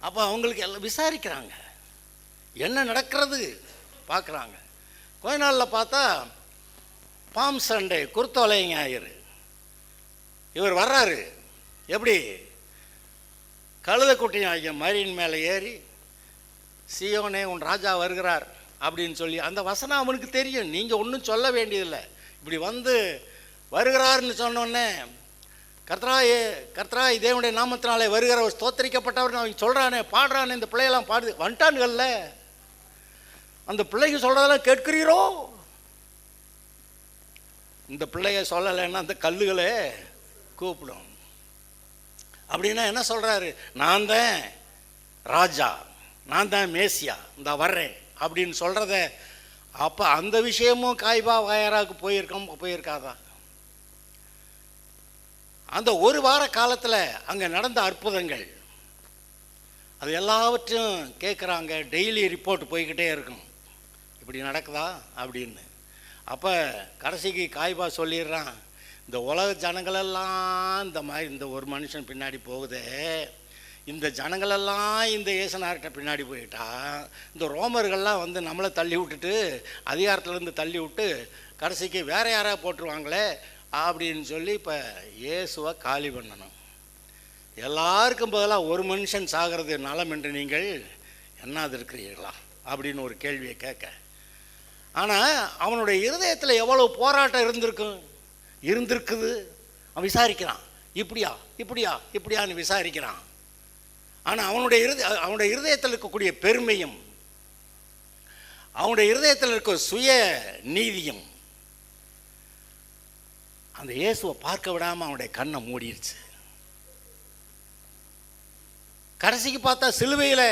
அப்போ அவங்களுக்கு எல்லாம் விசாரிக்கிறாங்க, என்ன நடக்கிறது பார்க்குறாங்க. கொஞ்ச நாளில் பார்த்தா பாம் சண்டே, குருத்தோலை ஞாயிறு, இவர் வர்றாரு. எப்படி? கழுதைக்குட்டி ஆகிய மரியின் மேலே ஏறி, சீயோனே உன் ராஜா வருகிறார் அப்படின்னு சொல்லி அந்த வசனம் அவனுக்கு தெரியும். நீங்கள் ஒன்றும் சொல்ல வேண்டியதில்லை. இப்படி வருகிறார்னு சொன்னோடனே, கர்த்தராய் தேவனுடைய நாமத்தினாலே வருகிறவர் ஸ்தோத்தரிக்கப்பட்டவர் அவன் சொல்கிறானே, பாடுறானே, இந்த பிள்ளையெல்லாம் பாடுது. வந்துட்டான்கள்ல, அந்த பிள்ளைங்க சொல்கிறதெல்லாம் கேட்கிறீரோ? இந்த பிள்ளைய சொல்லலைன்னா அந்த கல்லுகளே கூப்பிடும். அப்படின்னா என்ன சொல்கிறாரு? நான் தான் ராஜா, நான் தான் மேசியா, இந்த வர்றேன் அப்படின்னு சொல்கிறத. அப்போ அந்த விஷயமும் காய்பா வாயராவுக்கு போயிருக்காதா? அந்த ஒரு வார காலத்தில் அங்கே நடந்த அற்புதங்கள் அது எல்லாவற்றையும் கேட்குறாங்க. டெய்லி ரிப்போர்ட் போய்கிட்டே இருக்கும், இப்படி நடக்குதா அப்படின்னு. அப்போ கடைசிக்கு காய்பா சொல்லிடுறான், இந்த உலக ஜனங்களெல்லாம் இந்த மாதிரி இந்த ஒரு மனுஷன் பின்னாடி போகுதே, இந்த ஜனங்களெல்லாம் இந்த இயேசுநாதர்கிட்ட பின்னாடி போயிட்டா, இந்த ரோமர்கள்லாம் நம்மளை தள்ளி விட்டுட்டு, அதிகாரத்துலேருந்து தள்ளி விட்டு கடைசிக்கு வேறு யாராவது போட்டுருவாங்களே அப்படின்னு சொல்லி இப்போ இயேசுவை காலி பண்ணணும். எல்லாருக்கும் பதிலாக ஒரு மனுஷன் சாகிறது நலம் என்று நீங்கள் என்னாது இருக்கிறீர்களா அப்படின்னு ஒரு கேள்வியை கேட்க. ஆனால் அவனுடைய இருதயத்தில் எவ்வளோ போராட்டம் இருந்திருக்குது. அவன் விசாரிக்கிறான், இப்படியான்னு விசாரிக்கிறான். ஆனால் அவனுடைய இருதயத்தில் இருக்கக்கூடிய பெருமையும், அவனுடைய இருதயத்தில் இருக்க சுய நீதியும் அந்த இயேசுவை பார்க்க விடாமல் அவனுடைய கண்ணை மூடிடுச்சு. கடைசிக்கு பார்த்தா சிலுவையில்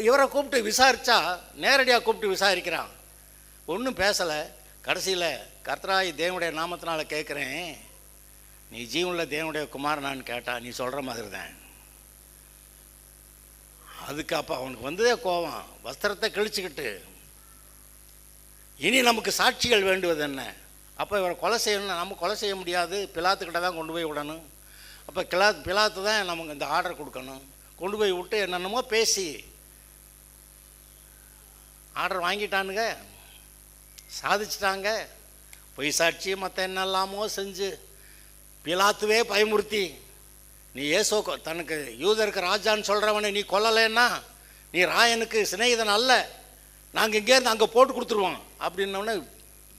இவரை கூப்பிட்டு விசாரித்தா, நேரடியாக கூப்பிட்டு விசாரிக்கிறான், ஒன்றும் பேசலை. கடைசியில் கர்த்தராய் தேவனுடைய நாமத்தினால கேட்குறேன், நீ ஜீவனுள்ள தேவனுடைய குமாரனான்னு கேட்டா நீ சொல்கிற மாதிரி தான். அதுக்கு அப்போ அவனுக்கு கோபம், வஸ்திரத்தை கிழிச்சுக்கிட்டு, இனி நமக்கு சாட்சிகள் வேண்டுவது என்ன? அப்போ இவரை கொலை செய்யணும்னா நம்ம கொலை செய்ய முடியாது, பிலாத்துக்கிட்ட தான் கொண்டு போய் விடணும். அப்போ பிலாத்து தான் நமக்கு இந்த ஆர்டர் கொடுக்கணும். கொண்டு போய் விட்டு என்னென்னமோ பேசி ஆர்டர் வாங்கிட்டானுங்க, சாதிச்சிட்டாங்க. பொய் சாட்சி மற்ற என்னெல்லாமோ செஞ்சு பிலாத்துவே பயமுறுத்தி, நீ ஏசோ தனக்கு யூதருக்கு ராஜான்னு சொல்கிறவனை நீ கொல்லலைன்னா நீ ராயனுக்கு சிநேகிதன் அல்ல, நாங்கள் இங்கேருந்து அங்கே போட்டு கொடுத்துருவோம் அப்படின்னோடனே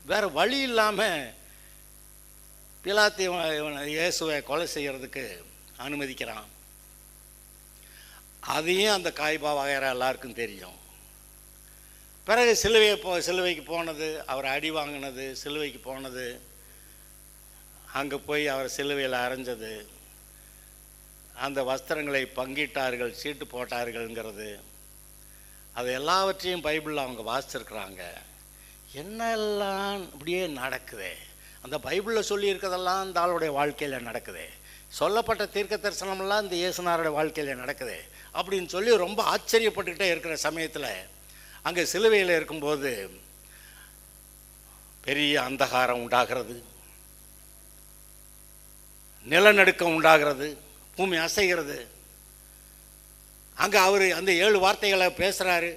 வேறு வழி இல்லாமல் பிலாத்து இவனை இயேசுவை கொலை செய்கிறதுக்கு அனுமதிக்கிறான். அதையும் அந்த காய்பா வகைற எல்லாருக்கும் தெரியும். பிறகு சிலுவைக்கு போனது, அவர் அடி வாங்கினது, சிலுவைக்கு போனது, அங்கே போய் அவர் சிலுவையில் அரைஞ்சது, அந்த வஸ்திரங்களை பங்கிட்டார்கள், சீட்டு போட்டார்கள்ங்கிறது, அது எல்லாவற்றையும் பைபிளில் அவங்க வாசிச்சிருக்கிறாங்க. என்னெல்லாம் இப்படியே நடக்குது, அந்த பைபிளில் சொல்லியிருக்கிறதெல்லாம் இந்த ஆளுடைய வாழ்க்கையில் நடக்குது. சொல்லப்பட்ட தீர்க்க தரிசனம்லாம் இந்த இயேசுநாதருடைய வாழ்க்கையில் நடக்குது. அப்படின்னு சொல்லி ரொம்ப ஆச்சரியப்பட்டுக்கிட்டே இருக்கிற சமயத்தில் அங்கே சிலுவையில் இருக்கும்போது பெரிய அந்தகாரம் உண்டாகிறது, நிலநடுக்கம் உண்டாகிறது, பூமி அசைகிறது. அங்கே அவர் அந்த 7 வார்த்தைகளை பேசுகிறாரு.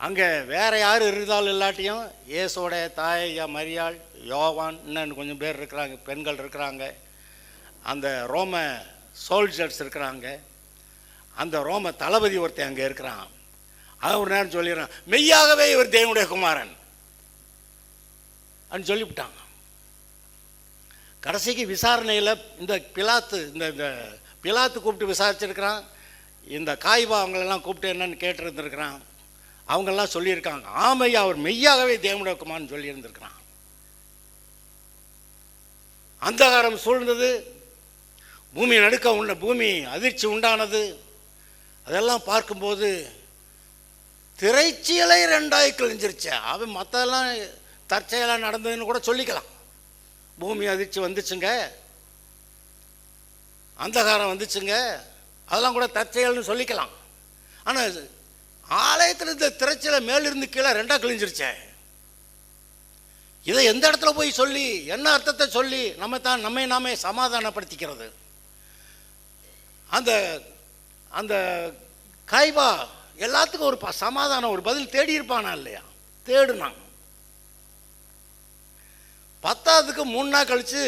அங்கே வேறு யார் இருந்தாலும் இல்லாட்டியும் இயேசுவோட தாய் மரியாள், யோவான், இன்னும் கொஞ்சம் பேர் இருக்கிறாங்க, பெண்கள் இருக்கிறாங்க, அந்த ரோம சோல்ஜர்ஸ் இருக்கிறாங்க, அந்த ரோம தளபதி ஒருத்தன் அங்கே இருக்கிறான். அவன் ஒரு நேரம் சொல்லிடுறான், மெய்யாகவே இவர் தேவனுடைய குமாரன் அப்படின்னு சொல்லிவிட்டாங்க. கடைசிக்கு விசாரணையில் இந்த பிலாத்து கூப்பிட்டு விசாரிச்சிருக்கிறான். இந்த காய்பா அவங்களெல்லாம் கூப்பிட்டு என்னன்னு கேட்டுருந்துருக்கிறான். அவங்கெல்லாம் சொல்லியிருக்காங்க, ஆமையா அவர் மெய்யாகவே தேவனுடைய குமாரன் சொல்லியிருந்திருக்கிறான். அந்தகாரம் சூழ்ந்தது, பூமி நடுக்க பூமி அதிர்ச்சி உண்டானது. அதெல்லாம் பார்க்கும்போது திரைச்சீலை 2ஆய் கிழிஞ்சிருச்சு. அவன் மற்றெல்லாம் தற்செயலாக நடந்ததுன்னு கூட சொல்லிக்கலாம். பூமி அதிர்ச்சி வந்துச்சுங்க, அந்தகாரம் வந்துச்சுங்க, அதெல்லாம் கூட தற்செயல்னு சொல்லிக்கலாம். ஆனால் ஆலயத்தில் இந்த திரைச்சீலை மேலிருந்து கீழே 2ஆக கிழிஞ்சிருச்சே. இதை எந்த இடத்துல போய் சொல்லி என்ன அர்த்தத்தை சொல்லி நம்மை நாமே சமாதானப்படுத்திக்கிறது? அந்த அந்த காய்பா எல்லாத்துக்கும் ஒரு சமாதானம், ஒரு பதில் தேடி இருப்பானா இல்லையா? தேடுனாங்க. 10ஆவதுக்கு 3 நாள் கழிச்சு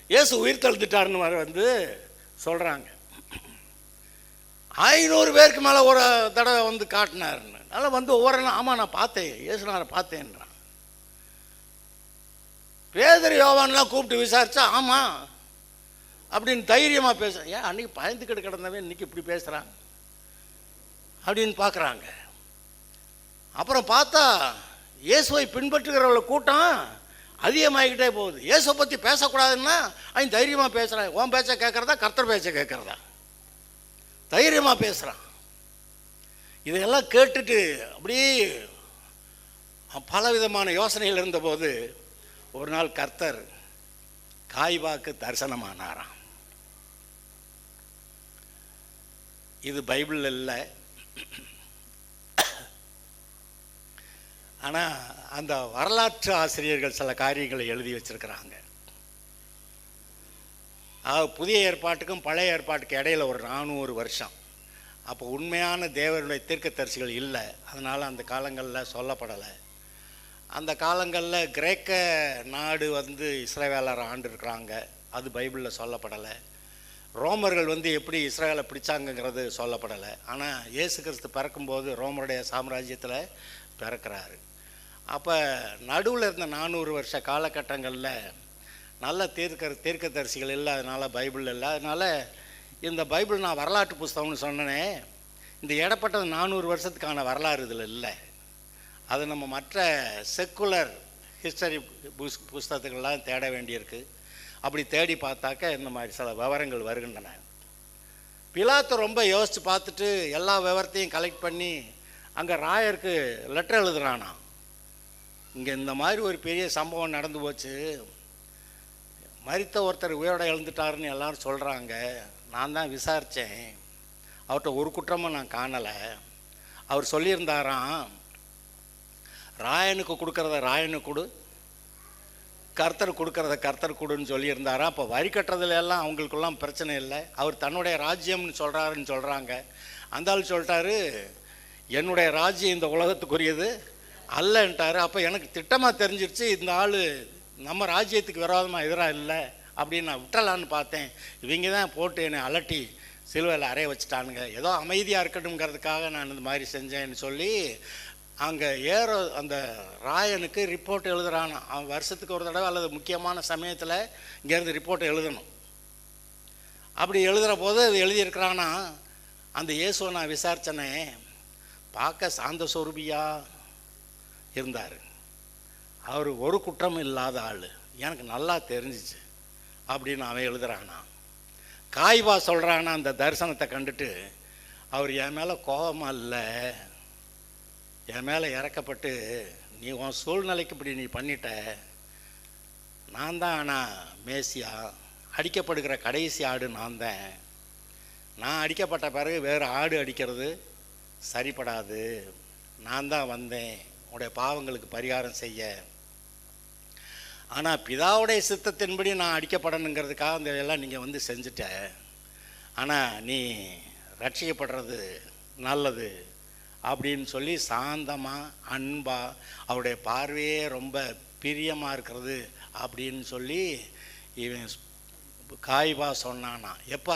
இயேசு உயிர் தெழுந்துட்டாருன்னு வந்து சொல்கிறாங்க. 500 பேருக்கு மேலே ஒரு தடவை வந்து காட்டினாருன்னு. அதனால் வந்து ஒவ்வொரு நாள் ஆமாம் நான் பார்த்தேன், இயேசுனாரை பார்த்தேன்றான். பேதுரு யோவான்லாம் கூப்பிட்டு விசாரிச்சா ஆமாம் அப்படின்னு தைரியமாக பேசுகிறேன். ஏன் அன்றைக்கி பயந்துக்கிட்டு கிடந்தவன் இன்றைக்கி இப்படி பேசுகிறாங்க அப்படின்னு பார்க்குறாங்க. அப்புறம் பார்த்தா இயேசுவை பின்பற்றுகிறவங்கள கூட்டம் அதிகமாகிக்கிட்டே போகுது. இயேசுவை பற்றி பேசக்கூடாதுன்னா அவன் தைரியமாக பேசுகிறான். உன் பேச்சை கேட்குறதா கர்த்தர் பேச்சை கேட்குறதா? தைரியமாக பேசுகிறான். இதையெல்லாம் கேட்டுட்டு அப்படியே பலவிதமான யோசனைகள் இருந்தபோது ஒரு நாள் கர்த்தர் காய்பாக்கு தரிசனமானாராம். இது பைபிள் இல்லை, ஆனால் அந்த வரலாற்று ஆசிரியர்கள் சில காரியங்களை எழுதி வச்சிருக்கிறாங்க. புதிய ஏற்பாட்டுக்கும் பழைய ஏற்பாட்டுக்கு இடையில் ஒரு 400 வருஷம். அப்போ உண்மையான தேவனுடைய தீர்க்கதரிசிகள் இல்லை, அதனால் அந்த காலங்களில் சொல்லப்படலை. அந்த காலங்களில் கிரேக்க நாடு வந்து இஸ்ரவேலர் ஆண்டு இருக்கிறாங்க, அது பைபிளில் சொல்லப்படலை. ரோமர்கள் வந்து எப்படி இஸ்ரவேலை பிடிச்சாங்கங்கிறது சொல்லப்படலை. ஆனால் இயேசு கிறிஸ்து பிறக்கும்போது ரோமருடைய சாம்ராஜ்யத்தில் பிறக்கிறாரு. அப்போ நடுவில் இருந்த 400 வருஷ காலகட்டங்களில் நல்ல தீர்க்கதரிசிகள் இல்லை, அதனால் பைபிள் இல்லை. அதனால் இந்த பைபிள் நான் வரலாற்று புஸ்தகம்னு சொன்னேனே, இந்த இடப்பட்டது 400 வருஷத்துக்கான வரலாறு இதில் இல்லை. அது நம்ம மற்ற செக்குலர் ஹிஸ்டரி புஸ்தகத்துக்கள்லாம் தேட வேண்டியிருக்கு. அப்படி தேடி பார்த்தாக்க இந்த மாதிரி சில விவரங்கள் வருகின்றன. பிலாத்து ரொம்ப யோசித்து பார்த்துட்டு எல்லா விவரத்தையும் கலெக்ட் பண்ணி அங்கே ராயருக்கு லெட்டர் எழுதுறானா. இங்கே இந்த மாதிரி ஒரு பெரிய சம்பவம் நடந்து போச்சு, மரித்த ஒருத்தர் உயிரோட எழுந்துட்டாருன்னு எல்லாரும் சொல்கிறாங்க. நான் தான் விசாரித்தேன், அவர்கிட்ட ஒரு குற்றமும் நான் காணலை. அவர் சொல்லியிருந்தாராம், ராயனுக்கு கொடுக்குறத ராயனுக்கு கொடு, கர்த்தர் கொடுக்குறத கர்த்தர் கொடுன்னு சொல்லியிருந்தாராம். அப்போ வரி கட்டுறதுல எல்லாம் அவங்களுக்கெல்லாம் பிரச்சனை இல்லை, அவர் தன்னுடைய ராஜ்யம்னு சொல்கிறாங்க. அந்த ஆள் சொல்லிட்டாரு, என்னுடைய ராஜ்யம் இந்த உலகத்துக்குரியது அல்லன்ட்டார். அப்போ எனக்கு திட்டமாக தெரிஞ்சிருச்சு, இந்த ஆள் நம்ம ராஜ்யத்துக்கு விரோதமாக எதிராக இல்லை அப்படின்னு நான் விட்டலான்னு பார்த்தேன். இவங்க தான் போட்டு என்னை அலட்டி சிலுவையில் அறைய வச்சுட்டானுங்க. ஏதோ அமைதியாக இருக்கணுங்கிறதுக்காக நான் இந்த மாதிரி செஞ்சேன்னு சொல்லி அங்கே அந்த ராயனுக்கு ரிப்போர்ட் எழுதுறானா. அவன் வருஷத்துக்கு ஒரு தடவை அல்லது முக்கியமான சமயத்தில் இங்கேருந்து ரிப்போர்ட் எழுதணும். அப்படி எழுதுகிற போது அது எழுதியிருக்கிறானா, அந்த இயேசுவை நான் விசாரித்தனே, பார்க்க சாந்த சொரூபியாக இருந்தார், அவர் ஒரு குற்றமும் இல்லாத ஆள், எனக்கு நல்லா தெரிஞ்சிச்சு அப்படின்னு அவன் எழுதுறானா. காய்பா சொல்கிறானா, அந்த தரிசனத்தை கண்டுட்டு அவர் என் மேலே கோபமாக இல்லை, என் மேலே இறக்கப்பட்டு நீ உன் சூழ்நிலைக்கு இப்படி நீ பண்ணிட்ட, நான் தான் ஆனால் மேசியா, அடிக்கப்படுகிற கடைசி ஆடு நான் தான், நான் அடிக்கப்பட்ட பிறகு வேறு ஆடு அடிக்கிறது சரிப்படாது. நான் தான் வந்தேன் உடைய பாவங்களுக்கு பரிகாரம் செய்ய. ஆனால் பிதாவுடைய சித்தத்தின்படி நான் அடிக்கப்படணுங்கிறதுக்காக அந்த எல்லாம் நீங்கள் வந்து செஞ்சுட்ட. ஆனால் நீ ரட்சிக்கப்படுறது நல்லது அப்படின்னு சொல்லி சாந்தமாக அன்பாக அவருடைய பார்வையே ரொம்ப பிரியமாக இருக்கிறது அப்படின்னு சொல்லி இவன் காய்பா சொன்னானா. எப்போ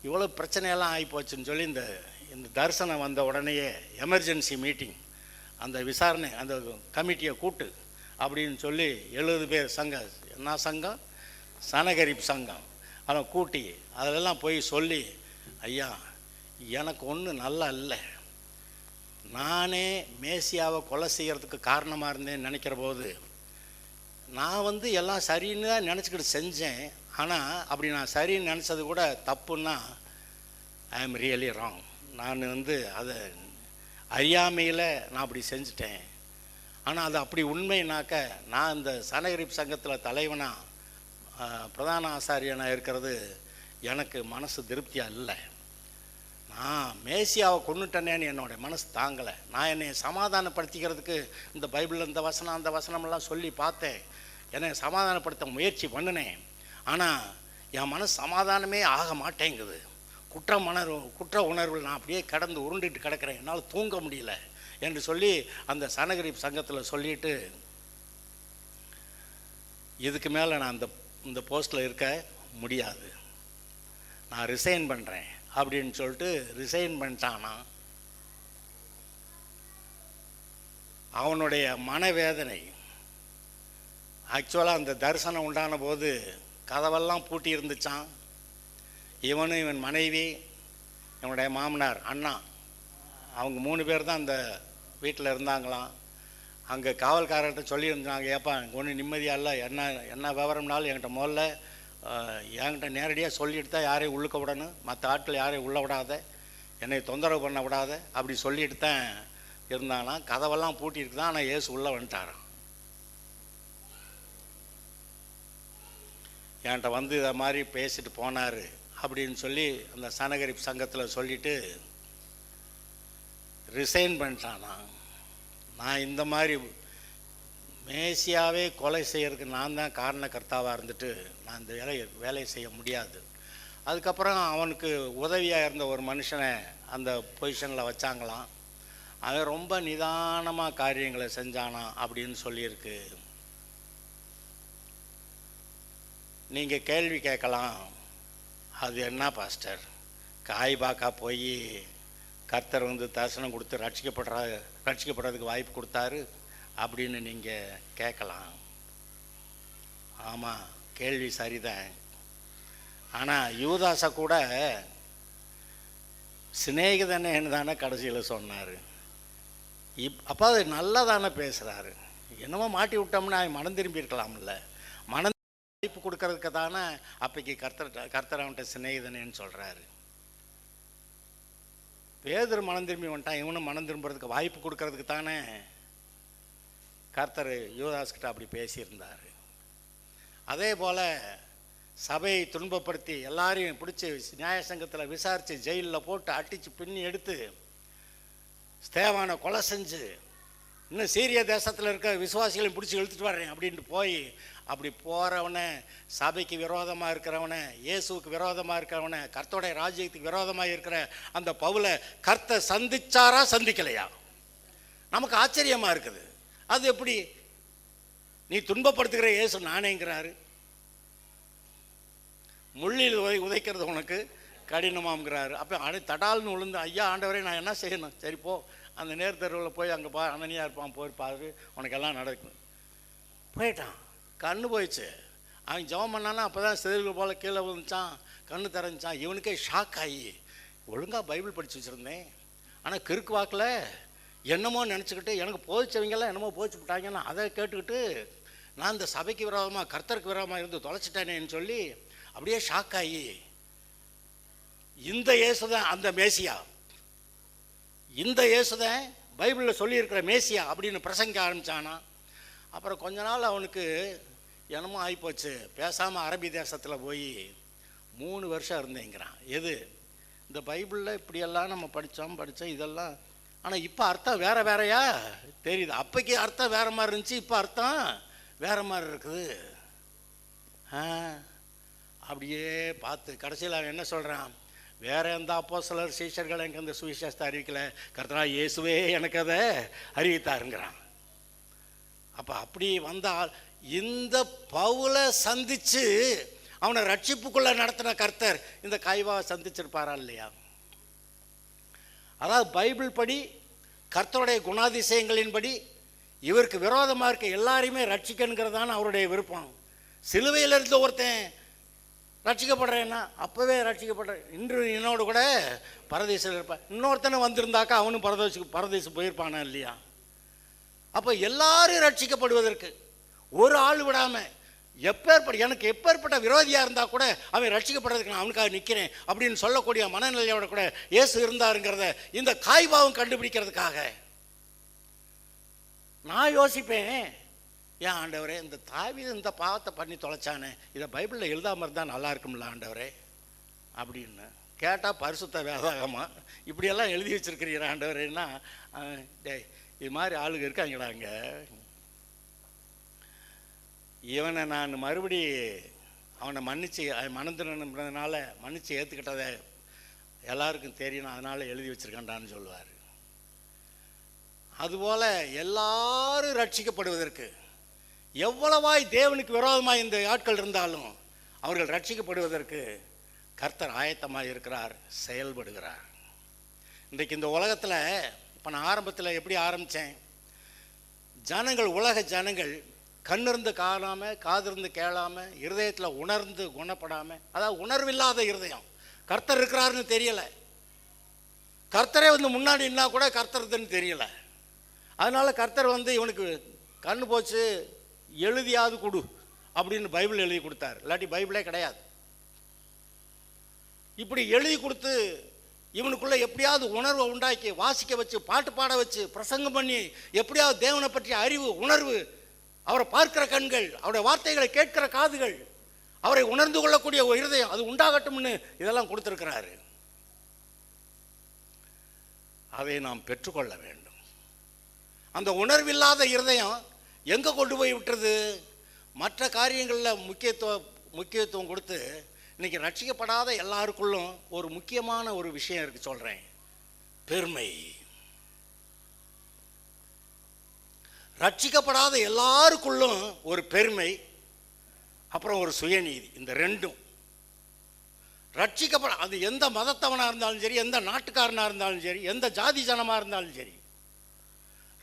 இவ்வளோ பிரச்சனையெல்லாம் ஆகிப்போச்சுன்னு சொல்லி இந்த தரிசனம் வந்த உடனேயே எமர்ஜென்சி மீட்டிங், அந்த விசாரணை அந்த கமிட்டியை கூட்டு அப்படின்னு சொல்லி 70 பேர் சங்கம், என்ன சங்கம், சனகரிப் சங்கம், அதை கூட்டி அதிலெல்லாம் போய் சொல்லி, ஐயா எனக்கு ஒன்றும் நல்லா இல்லை, நானே மேசியாவை கொலை செய்கிறதுக்கு காரணமாக இருந்தேன்னு நினைக்கிற போது நான் வந்து எல்லாம் சரின்னு தான் நினச்சிக்கிட்டு செஞ்சேன். ஆனால் அப்படி நான் சரின்னு நினச்சது கூட தப்புன்னா ஐ ஆம் ரியலி ராங். நான் வந்து அதை அறியாமையில் நான் அப்படி செஞ்சிட்டேன். ஆனால் அது அப்படி உண்மைனாக்க நான் இந்த சனகரிப் சங்கத்தில் தலைவனாக பிரதான ஆசாரியனாக இருக்கிறது எனக்கு மனசு திருப்தியாக இல்லை. நான் மேசியாவை கொண்டுட்டேனேன்னு என்னோடய மனசு தாங்கலை. நான் என்னை சமாதானப்படுத்திக்கிறதுக்கு இந்த பைபிளில் இந்த வசனம் அந்த வசனமெல்லாம் சொல்லி பார்த்தேன், என்னை சமாதானப்படுத்த முயற்சி பண்ணினேன். ஆனால் என் மனசு சமாதானமே ஆக மாட்டேங்குது. குற்ற உணர்வு நான் அப்படியே கடந்து உருண்டுட்டு கிடக்கிறேன், என்னால் தூங்க முடியல என்று சொல்லி அந்த சனகரிப் சங்கத்தில் சொல்லிட்டு, இதுக்கு மேலே நான் இந்த போஸ்ட்டில் இருக்க முடியாது, நான் ரிசைன் பண்ணுறேன் அப்படின்னு சொல்லிட்டு ரிசைன் பண்ணிட்டானா. அவனுடைய மனவேதனை ஆக்சுவலாக அந்த தரிசனம் உண்டான போது கதவெல்லாம் பூட்டி இருந்துச்சான். இவனும் இவன் மனைவி இவனுடைய மாமனார் அண்ணா அவங்க 3 பேர் தான் அந்த வீட்டில் இருந்தாங்களாம். அங்கே காவல்காரர்கிட்ட சொல்லியிருந்தாங்க, ஏப்பா ஒன்றும் நிம்மதியாக இல்லை, என்ன விவரம்னாலும் என்கிட்ட முதல்ல என்கிட்ட நேரடியாக சொல்லிட்டு தான் யாரையும் உள்ளுக்க விடணும், மற்ற ஆட்கள் யாரையும் உள்ளே விடாத, என்னை தொந்தரவு பண்ண விடாத அப்படி சொல்லிட்டு தான் இருந்தானா. கதவெல்லாம் பூட்டிட்டு தான். ஆனால் ஏசு உள்ளே வந்துட்டாரான். என்கிட்ட வந்து இதை மாதிரி பேசிட்டு போனார் அப்படின்னு சொல்லி அந்த சனகரிப் சங்கத்தில் சொல்லிவிட்டு ரிசைன் பண்ணிட்டானா. நான் இந்த மாதிரி மேசியாவே கொலை செய்யறதுக்கு நான் தான் காரணக்கர்த்தாவாக இருந்துட்டு நான் இந்த வேலையை செய்ய முடியாது. அதுக்கப்புறம் அவனுக்கு உதவியாக இருந்த ஒரு மனுஷனை அந்த பொசிஷனில் வச்சாங்களாம். அவன் ரொம்ப நிதானமாக காரியங்களை செஞ்சானா அப்படின்னு சொல்லியிருக்கு. நீங்கள் கேள்வி கேட்கலாம், அது என்ன பாஸ்டர், காய்பாக்கா போய் கர்த்தர் வந்து தரிசனம் கொடுத்து ரட்சிக்கப்படுறதுக்கு வாய்ப்பு கொடுத்தாரு அப்படின்னு நீங்கள் கேட்கலாம். ஆமாம், கேள்வி சரிதான். ஆனால் யூதாசை கூட சிநேகிதனேன்னு தானே கடைசியில் சொன்னார். அப்போ அது நல்லா தானே பேசுகிறாரு. என்னமோ மாட்டி விட்டோம்னா அவன் மனம் திரும்பி இருக்கலாம்ல. மனம் வாய்ப்பு கொடுக்கறதுக்கு தானே அப்பைக்கு கர்த்தர் அவன்கிட்ட சிநேகிதனேன்னு சொல்கிறாரு. பேதுரு மனம் திரும்பி வந்துட்டான், இவனும் மனம் திரும்புறதுக்கு வாய்ப்பு கொடுக்கறதுக்கு தானே கர்த்தர் யூதாஸ்கிட்ட அப்படி பேசியிருந்தார். அதே போல் சபையை துன்பப்படுத்தி எல்லாரையும் பிடிச்சி நியாயசங்கத்தில் விசாரித்து ஜெயிலில் போட்டு அடித்து பின்னி எடுத்து ஸ்தேவானை கொலை செஞ்சு இன்னும் சீரிய தேசத்தில் இருக்க விசுவாசிகளையும் பிடிச்சி இழுத்துட்டு வர்றேன் அப்படின்ட்டு போய் அப்படி போகிறவனை, சபைக்கு விரோதமாக இருக்கிறவனை, இயேசுவுக்கு விரோதமாக இருக்கிறவனை, கர்த்தருடைய ராஜ்யத்துக்கு விரோதமாக இருக்கிற அந்த பவுலை கர்த்தர் சந்திச்சாரா சந்திக்கலையா? நமக்கு ஆச்சரியமாக இருக்குது. அது எப்படி நீ துன்பப்படுத்துகிற இயேசு நானேங்கிறாரு? முள்ளில் உதைக்கிறது உனக்கு கடினமாங்கிறாரு. அப்போ தடால்னு விழுந்து, ஐயா ஆண்டவரே நான் என்ன செய்யணும்? சரி போ, அந்த நேர்த்தருவில் போய் அங்கே அனனியாக இருப்பான், போய் பாரு, உனக்கெல்லாம் நடக்கும். போயிட்டான், கண்ணு போயிடுச்சு. அவன் ஜெபம் பண்ணானா அப்போ தான் செதில்கள் போல் கீழே விழுந்துச்சான், கண்ணு திறந்துச்சான். இவனுக்கே ஷாக் ஆகி, ஒழுங்காக பைபிள் படித்து வச்சுருந்தேன், ஆனால் கிறுக்கு வாக்கில் என்னமோ நினச்சிக்கிட்டு எனக்கு போதிச்சவங்கெல்லாம் என்னமோ போதிச்சு விட்டாங்கன்னா அதை கேட்டுக்கிட்டு நான் இந்த சபைக்கு விரோதமாக கர்த்தருக்கு விரோதமாக இருந்து தொலைச்சிட்டேனேன்னு சொல்லி அப்படியே ஷாக் ஆகி, இந்த இயேசுதான் அந்த மேசியா, இந்த இயேசுதான் பைபிளில் சொல்லியிருக்கிற மேசியா அப்படின்னு பிரசங்க ஆரம்பித்தானா. அப்புறம் கொஞ்ச நாள் அவனுக்கு என்னமோ ஆகிப்போச்சு. பேசாமல் அரபி தேசத்தில் போய் 3 வருஷம் இருந்தேங்கிறான். எது? இந்த பைபிளில் இப்படியெல்லாம் நம்ம படித்தோம் இதெல்லாம், ஆனால் இப்போ அர்த்தம் வேறு வேறையா தெரியுது. அப்போக்கி அர்த்தம் வேறு மாதிரி இருந்துச்சு, இப்போ அர்த்தம் வேறு மாதிரி இருக்குது. அப்படியே பார்த்து கடைசியில் அவன் என்ன சொல்கிறான், வேற எந்த அப்போஸ்தலர் சீஷர்கள் எனக்கு அந்த சுவிசேஷத்தை அறிவிக்கலை, கர்த்தராகிய இயேசுவே எனக்கு அதை அறிவித்தாருங்கிறான். அப்போ அப்படி வந்தால் இந்த பவுலை சந்தித்து அவனை ரட்சிப்புக்குள்ளே நடத்தின கர்த்தர் இந்த கைவாவை சந்திச்சிருப்பாரா இல்லையா? அதாவது பைபிள் படி கர்த்தருடைய குணாதிசயங்களின்படி இவருக்கு விரோதமாக இருக்க எல்லாரையுமே ரட்சிக்கணுங்கிறதான அவருடைய விருப்பம். சிலுவையில் இருந்த ஒருத்தன் ரட்சிக்கப்படுறேன்னா அப்போவே ரட்சிக்கப்படுறேன், இன்று என்னோடு கூட பரதேசில் இருப்பான், இன்னொருத்தனை வந்திருந்தாக்கா அவனும் பரதேசம் போயிருப்பானா இல்லையா? அப்போ எல்லாரும் ரட்சிக்கப்படுவதற்கு ஒரு ஆள் விடாமல் எனக்கு எப்பேற்பட்ட விரோதியாக இருந்தால் கூட அவன் ரட்சிக்கப்படுறதுக்கு நான் அவனுக்காக நிற்கிறேன் அப்படின்னு சொல்லக்கூடிய மனநிலையோட கூட இயேசு இருந்தாருங்கிறத இந்த காய்பாவும் கண்டுபிடிக்கிறதுக்காக நான் யோசிப்பேன், ஏன் ஆண்டவரே இந்த தாவீது இந்த பாவத்தை பண்ணி தொலைச்சானே, இதை பைபிளில் எழுதாமல் இருந்தால் நல்லா இருக்கும்ல ஆண்டவரே அப்படின்னு கேட்டால் பரிசுத்த வேதாகமா இப்படியெல்லாம் எழுதி வச்சிருக்கிறீங்க ஆண்டவரேன்னா, டேய் இது மாதிரி ஆளுங்க இருக்காங்கடாங்க, இவனை நான் மறுபடி அவனை மன்னிச்சு மனந்தினால மன்னிச்சு ஏற்றுக்கிட்டதை எல்லாருக்கும் தெரியணும், அதனால் எழுதி வச்சுருக்கேன்டான்னு சொல்லுவார். அதுபோல் எல்லாரும் ரட்சிக்கப்படுவதற்கு எவ்வளவாய் தேவனுக்கு விரோதமாக இந்த ஆட்கள் இருந்தாலும் அவர்கள் ரட்சிக்கப்படுவதற்கு கர்த்தர் ஆயத்தமாக இருக்கிறார், செயல்படுகிறார். இன்றைக்கு இந்த உலகத்தில் இப்போ நான் ஆரம்பத்தில் எப்படி ஆரம்பித்தேன், உலக ஜனங்கள் கண்ணிருந்து காணாமல் காதிருந்து கேளாமல் இருதயத்தில் உணர்ந்து குணப்படாமல், அதாவது உணர்வில்லாத இருதயம், கர்த்தர் இருக்கிறாருன்னு தெரியலை, கர்த்தரே முன்னாடி என்ன கூட கர்த்தருதுன்னு தெரியலை. அதனால் கர்த்தர் இவனுக்கு கண்ணு போச்சு எழுதியாவது கொடு அப்படின்னு பைபிள் எழுதி கொடுத்தார், இல்லாட்டி பைபிளே கிடையாது. இப்படி எழுதி கொடுத்து இவனுக்குள்ளே எப்படியாவது உணர்வை உண்டாக்கி வாசிக்க வச்சு பாட்டு பாட வச்சு பிரசங்கம் பண்ணி எப்படியாவது தேவனை பற்றிய அறிவு உணர்வு, அவரை பார்க்கிற கண்கள், அவருடைய வார்த்தைகளை கேட்கிற காதுகள், அவரை உணர்ந்து கொள்ளக்கூடிய ஒரு இருதயம் அது உண்டாகட்டும்னு இதெல்லாம் கொடுத்துருக்கிறாரு. அதை நாம் பெற்றுக்கொள்ள வேண்டும். அந்த உணர்வில்லாத இருதயம் எங்கே கொண்டு போய் விட்டுறது, மற்ற காரியங்களில் முக்கியத்துவம் கொடுத்து இன்னைக்கு ரட்சிக்கப்படாத எல்லாருக்குள்ளும் ஒரு முக்கியமான ஒரு விஷயம் இருக்கு, சொல்கிறேன், பெருமை. ரட்சிக்கப்படாத எல்லாருக்குள்ளும் ஒரு பெருமை, அப்புறம் ஒரு சுயநீதி. இந்த ரெண்டும் ரட்சிக்கப்பட, அது எந்த மதத்தவனாக இருந்தாலும் சரி, எந்த நாட்டுக்காரனாக இருந்தாலும் சரி, எந்த ஜாதி ஜனமாக இருந்தாலும் சரி,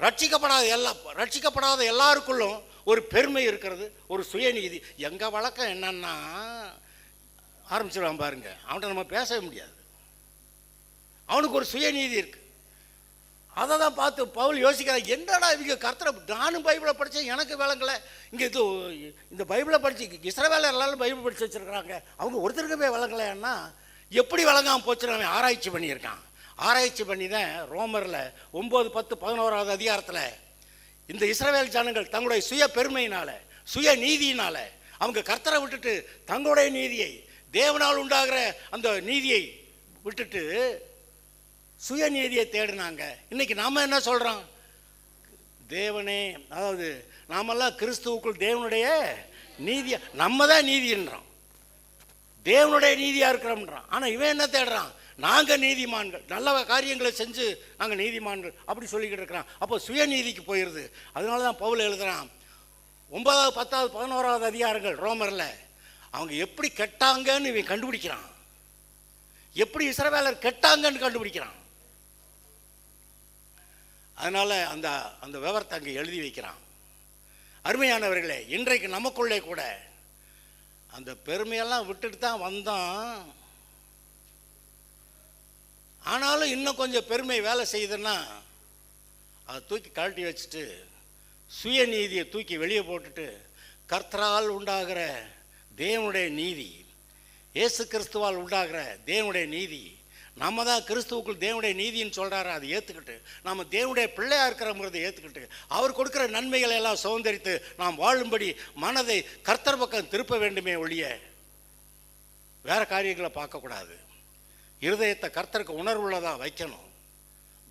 ரட்சிக்கப்படாத எல்லாருக்குள்ளும் ஒரு பெருமை இருக்கிறது, ஒரு சுயநீதி. எங்கள் வழக்கம் என்னன்னா ஆரம்பிச்சிடுவான் பாருங்க, அவன்கிட்ட நம்ம பேசவே முடியாது, அவனுக்கு ஒரு சுயநீதி இருக்கு. அதை தான் பார்த்து பவுல் யோசிக்கிறான், என்னடா இவங்க கர்த்தரை, நானும் பைபிளை படித்தேன் எனக்கு விளங்கலை, இங்கே இந்த பைபிளை படித்து இஸ்ரவேலர் எல்லாரும் பைபிள் படித்து வச்சுருக்கிறாங்க, அவங்க ஒருத்தருக்குமே விளங்கலைன்னா எப்படி விளங்காமல் போச்சுன்னு அவன் ஆராய்ச்சி பண்ணியிருக்கான். ஆராய்ச்சி பண்ணி தான் ரோமரில் 9, 10, 11 அதிகாரத்தில் இந்த இஸ்ரவேல் ஜனங்கள் தங்களுடைய சுய பெருமையினால் சுய நீதியினால் அவங்க கர்த்தரை விட்டுட்டு தங்களுடைய நீதியை, தேவனால் உண்டாகிற அந்த நீதியை விட்டுட்டு சுயநீதியை தேடினாங்க. இன்னைக்கு நாம் என்ன சொல்கிறோம், தேவனே, அதாவது நாமெல்லாம் கிறிஸ்துவுக்குள் தேவனுடைய நீதியை, நம்ம தான் நீதின்றோம், தேவனுடைய நீதியாக இருக்கிறோம்ன்றான். ஆனால் இவன் என்ன தேடுறான், நாங்கள் நீதிமான்கள், நல்ல காரியங்களை செஞ்சு நாங்கள் நீதிமான்கள் அப்படி சொல்லிக்கிட்டு இருக்கிறான். அப்போ சுயநீதிக்கு போயிடுது. அதனால தான் பவுல் எழுதுகிறான் 9, 10, 11 அதிகாரங்கள் ரோமரில் அவங்க எப்படி கெட்டாங்கன்னு இவன் கண்டுபிடிக்கிறான், எப்படி இஸ்ரவேலர் கெட்டாங்கன்னு கண்டுபிடிக்கிறான். அதனால் அந்த விவரத்தை அங்கே எழுதி வைக்கிறான். அருமையானவர்களே, இன்றைக்கு நமக்குள்ளே கூட அந்த பெருமையெல்லாம் விட்டுட்டு தான் வந்தோம். ஆனாலும் இன்னும் கொஞ்சம் பெருமை வேலை செய்யுதுன்னா அதை தூக்கி கழட்டி வச்சுட்டு சுயநீதியை தூக்கி வெளியே போட்டுட்டு கர்த்தரால் உண்டாகிற தேவனுடைய நீதி, இயேசு கிறிஸ்துவால் உண்டாகிற தேவனுடைய நீதி, நம்ம தான் கிறிஸ்துவுக்குள் தேவனுடைய நீதின்னு சொல்கிறாரு, அதை ஏற்றுக்கிட்டு நம்ம தேவனுடைய பிள்ளையாக இருக்கிறோங்கிறத ஏற்றுக்கிட்டு அவர் கொடுக்குற நன்மைகளை எல்லாம் சுதந்திரித்து நாம் வாழும்படி மனதை கர்த்தர் பக்கம் திருப்ப வேண்டுமே ஒழிய வேறு காரியங்களை பார்க்கக்கூடாது. இருதயத்தை கர்த்தருக்கு உணர்வுள்ளதாக வைக்கணும்,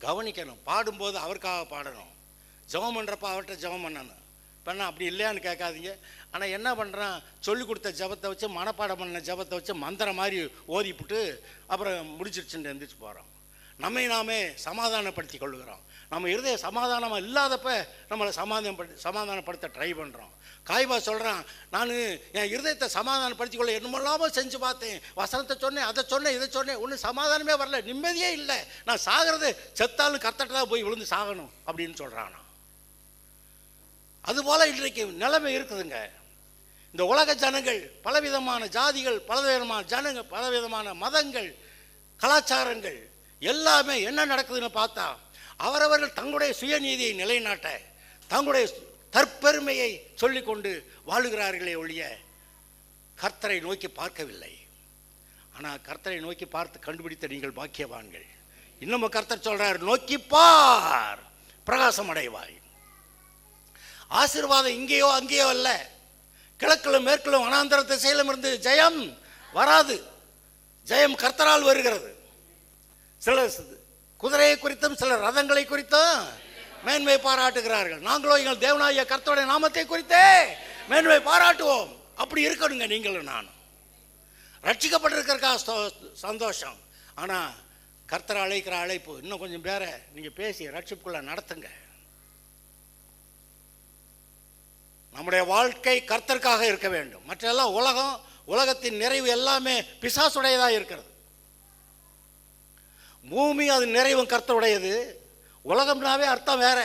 கவனிக்கணும். பாடும்போது அவருக்காக பாடணும், ஜெபம் பண்ணுறப்ப அவர்கிட்ட ஜெபம் பண்ணணும். இப்போ என்ன அப்படி இல்லையான்னு கேட்காதீங்க. ஆனால் என்ன பண்ணுறான், சொல்லி கொடுத்த ஜெபத்தை வச்சு, மனப்பாடம் பண்ண ஜெபத்தை வச்சு மந்திரம் மாதிரி ஓதிப்புட்டு அப்புறம் முடிச்சிருச்சுன்னு எந்திரிச்சு போகிறோம். நம்மை நாமே சமாதானப்படுத்தி கொள்ளுகிறோம். நம்ம இருதய சமாதானமாக இல்லாதப்ப நம்மளை சமாதானப்படுத்த ட்ரை பண்ணுறோம். காய்பா சொல்கிறான், நான் என் இருதயத்தை சமாதானப்படுத்தி கொள்ள என்னமெல்லாமல் செஞ்சு பார்த்தேன், வசனத்தை சொன்னேன், அதை சொன்னேன், இதை சொன்னேன், ஒன்றும் சமாதானமே வரல, நிம்மதியே இல்லை, நான் சாகிறது செத்தாலும் கர்த்தர்ட்ட தான் போய் விழுந்து சாகணும் அப்படின்னு சொல்கிறானா. அதுபோல் இன்றைக்கு நிலைமை இருக்குதுங்க. இந்த உலக ஜனங்கள், பலவிதமான ஜாதிகள், பலவிதமான ஜனங்கள், பலவிதமான மதங்கள், கலாச்சாரங்கள் எல்லாமே என்ன நடக்குதுன்னு பார்த்தா, அவரவர்கள் தங்களுடைய சுயநீதியை நிலைநாட்ட, தங்களுடைய தற்பெருமையை சொல்லிக்கொண்டு வாழுகிறார்களே ஒழிய கர்த்தரை நோக்கி பார்க்கவில்லை. ஆனால் கர்த்தரை நோக்கி பார்த்து கண்டுபிடித்த நீங்கள் பாக்கியவான்கள். இன்னமும் கர்த்தர் சொல்றார், நோக்கி பார், பிரகாசம் அடைவாய். ஆசீர்வாதம் இங்கேயோ அங்கேயோ அல்ல, கிழக்கிலும் மேற்கிலும் வனாந்தர திசையிலும் இருந்து ஜெயம் வராது. ஜெயம் கர்த்தரால் வருகிறது. சிலர் குதிரையை குறித்தும் சிலர் ரதங்களை குறித்தும் மேன்மை பாராட்டுகிறார்கள். நாங்களோ எங்கள் தேவனாகிய கர்த்தருடைய நாமத்தை குறித்தே மேன்மை பாராட்டுவோம். அப்படி இருக்கணுங்க நீங்களும் நானும். ரட்சிக்கப்பட்டிருக்கிறக்கா சந்தோஷம். ஆனால் கர்த்தரை அழைக்கிற அழைப்பு, இன்னும் கொஞ்சம் பேரை நீங்கள் பேசி ரட்சிப்புக்குள்ள நடத்துங்க. நம்முடைய வாழ்க்கை கர்த்தருக்காக இருக்க வேண்டும். மற்றெல்லாம் உலகத்தின் நிறைவு எல்லாமே பிசாசுடையதாக இருக்கிறது. பூமி அது நிறைவும் கர்த்தருடையது. உலகம்னாவே அர்த்தம் வேற.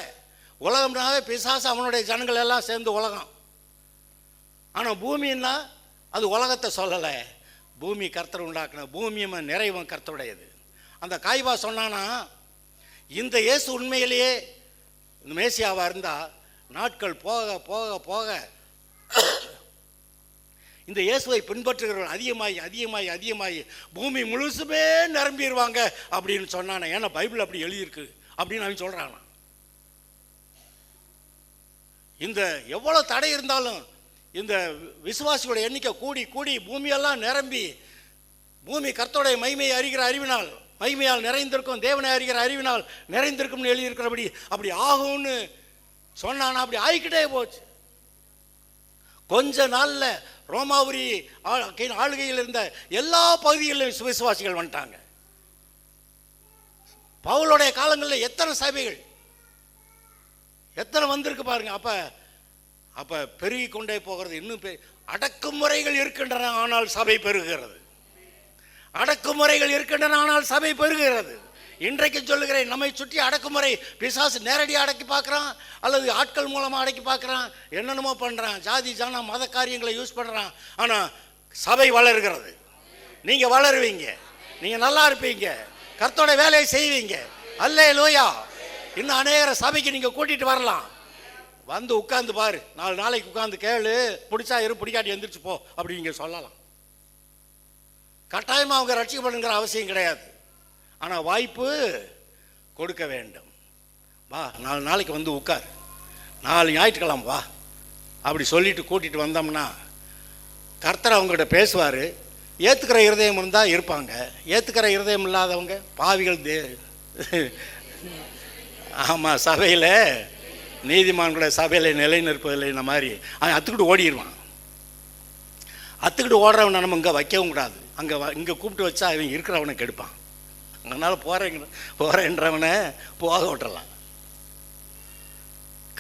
உலகம்னாவே பிசாசு அவனுடைய ஜனங்கள் எல்லாம் சேர்ந்து உலகம். ஆனால் பூமின்னா அது உலகத்தை சொல்லலை, பூமி கர்த்தர் உண்டாக்குன, பூமியும் நிறைவும் கர்த்தருடையது. அந்த காய்பா சொன்னானா, இந்த இயேசு உண்மையிலேயே இந்த மேசியாவாக இருந்தால் நாட்கள் போக போக போக இந்த இயேசுவை பின்பற்றுகிறவர்கள் அதிகமாகி அதிகமாகி அதிகமாகி பூமி முழுசுமே நிரம்பிடுவாங்க அப்படின்னு சொன்னானே. ஏன்னா பைபிள் அப்படி எழுதியிருக்கு அப்படின்னு அவன் சொல்கிறான். இந்த எவ்வளோ தடை இருந்தாலும் இந்த விசுவாசியோட எண்ணிக்கை கூடி கூடி பூமியெல்லாம் நிரம்பி, பூமி கர்த்தருடைய மகிமையை அறிகிற அறிவினால், மகிமையால் நிறைந்திருக்கும், தேவனை அறிகிற அறிவினால் நிறைந்திருக்கும்னு எழுதியிருக்கிறபடி அப்படி ஆகும்னு சொன்னானா. அப்படி ஆகிக்கிட்டே போச்சு. கொஞ்ச நாளில் ரோமாபுரி ஆளுகையில் இருந்த எல்லா பகுதிகளிலும் விசுவாசிகள் வந்துட்டாங்க. பவுலுடைய காலங்களில் எத்தனை சபைகள் எத்தனை வந்திருக்கு பாருங்க. அப்ப பெருகி கொண்டே போகிறது. இன்னும் அடக்குமுறைகள் இருக்கின்றன, ஆனால் சபை பெருகிறது. அடக்குமுறைகள் இருக்கின்றன, ஆனால் சபை பெருகிறது. இன்றைக்கு சொல்லுகிறேன், நம்மை சுற்றி அடக்குமுறை பிசாசு நேரடியாக அடக்கி பார்க்குறான், அல்லது ஆட்கள் மூலமாக அடக்கி பார்க்குறான், என்னென்னமோ பண்ணுறான், ஜாதி ஜானா மத காரியங்களை யூஸ் பண்ணுறான். ஆனால் சபை வளர்கிறது. நீங்கள் வளருவீங்க, நீங்கள் நல்லா இருப்பீங்க, கர்த்தருடைய வேலையை செய்வீங்க. அல்லேலூயா. இன்னும் அநேக சபைக்கு நீங்கள் கூட்டிகிட்டு வரலாம். வந்து உட்காந்து பாரு, 4 நாளைக்கு உட்காந்து கேளு, பிடிச்சா இரு, பிடிக்காட்டி எந்திரிச்சு போ அப்படி நீங்கள் சொல்லலாம். கட்டாயமாக அவங்க ரட்சிக்கப்படுங்கிற அவசியம் கிடையாது. ஆனால் வாய்ப்பு கொடுக்க வேண்டும். வா 4 நாளைக்கு வந்து உட்கார், 4 ஞாயிற்றுக்கிழமை வா அப்படி சொல்லிட்டு கூட்டிகிட்டு வந்தோம்னா கர்த்தர் அவங்ககிட்ட பேசுவார். ஏற்றுக்கிற இருதயம் இருந்தால் இருப்பாங்க, ஏற்றுக்கிற இருதயம் இல்லாதவங்க பாவிகள். ஆமாம், சபையில் நீதிமான்களை சபையில் நிலை நிற்பதில்லை இந்த மாதிரி அத்துக்கிட்டு ஓடிடுவான். அத்துக்கிட்டு ஓடுறவனை நம்ம இங்கே வைக்கவும் கூடாது. இங்கே கூப்பிட்டு வச்சா அவன் இருக்கிறவனை கெடுப்பான். அதனால் போகிறேன்றவனை போக விட்டுறலாம்.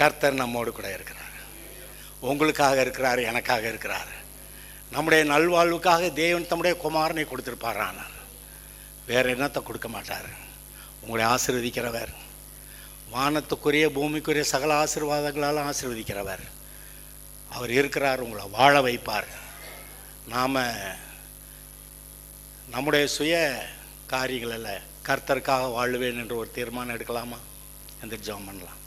கர்த்தர் நம்மோடு கூட இருக்கிறார், உங்களுக்காக இருக்கிறார், எனக்காக இருக்கிறார். நம்முடைய நல்வாழ்வுக்காக தேவன் தம்முடைய குமாரனை கொடுத்திருப்பார். ஆனால் வேறு என்னத்தை கொடுக்க மாட்டார். உங்களை ஆசீர்வதிக்கிறவர், வானத்துக்குரிய பூமிக்குரிய சகல ஆசீர்வாதங்களால் ஆசீர்வதிக்கிறவர் அவர் இருக்கிறார். உங்களை வாழ வைப்பார். நாம் நம்முடைய சுய காரியங்களில் கர்த்தருக்காக வாழுவேன் என்று ஒரு தீர்மானம் எடுக்கலாமா? எந்த ஜெபம் பண்ணலாம்.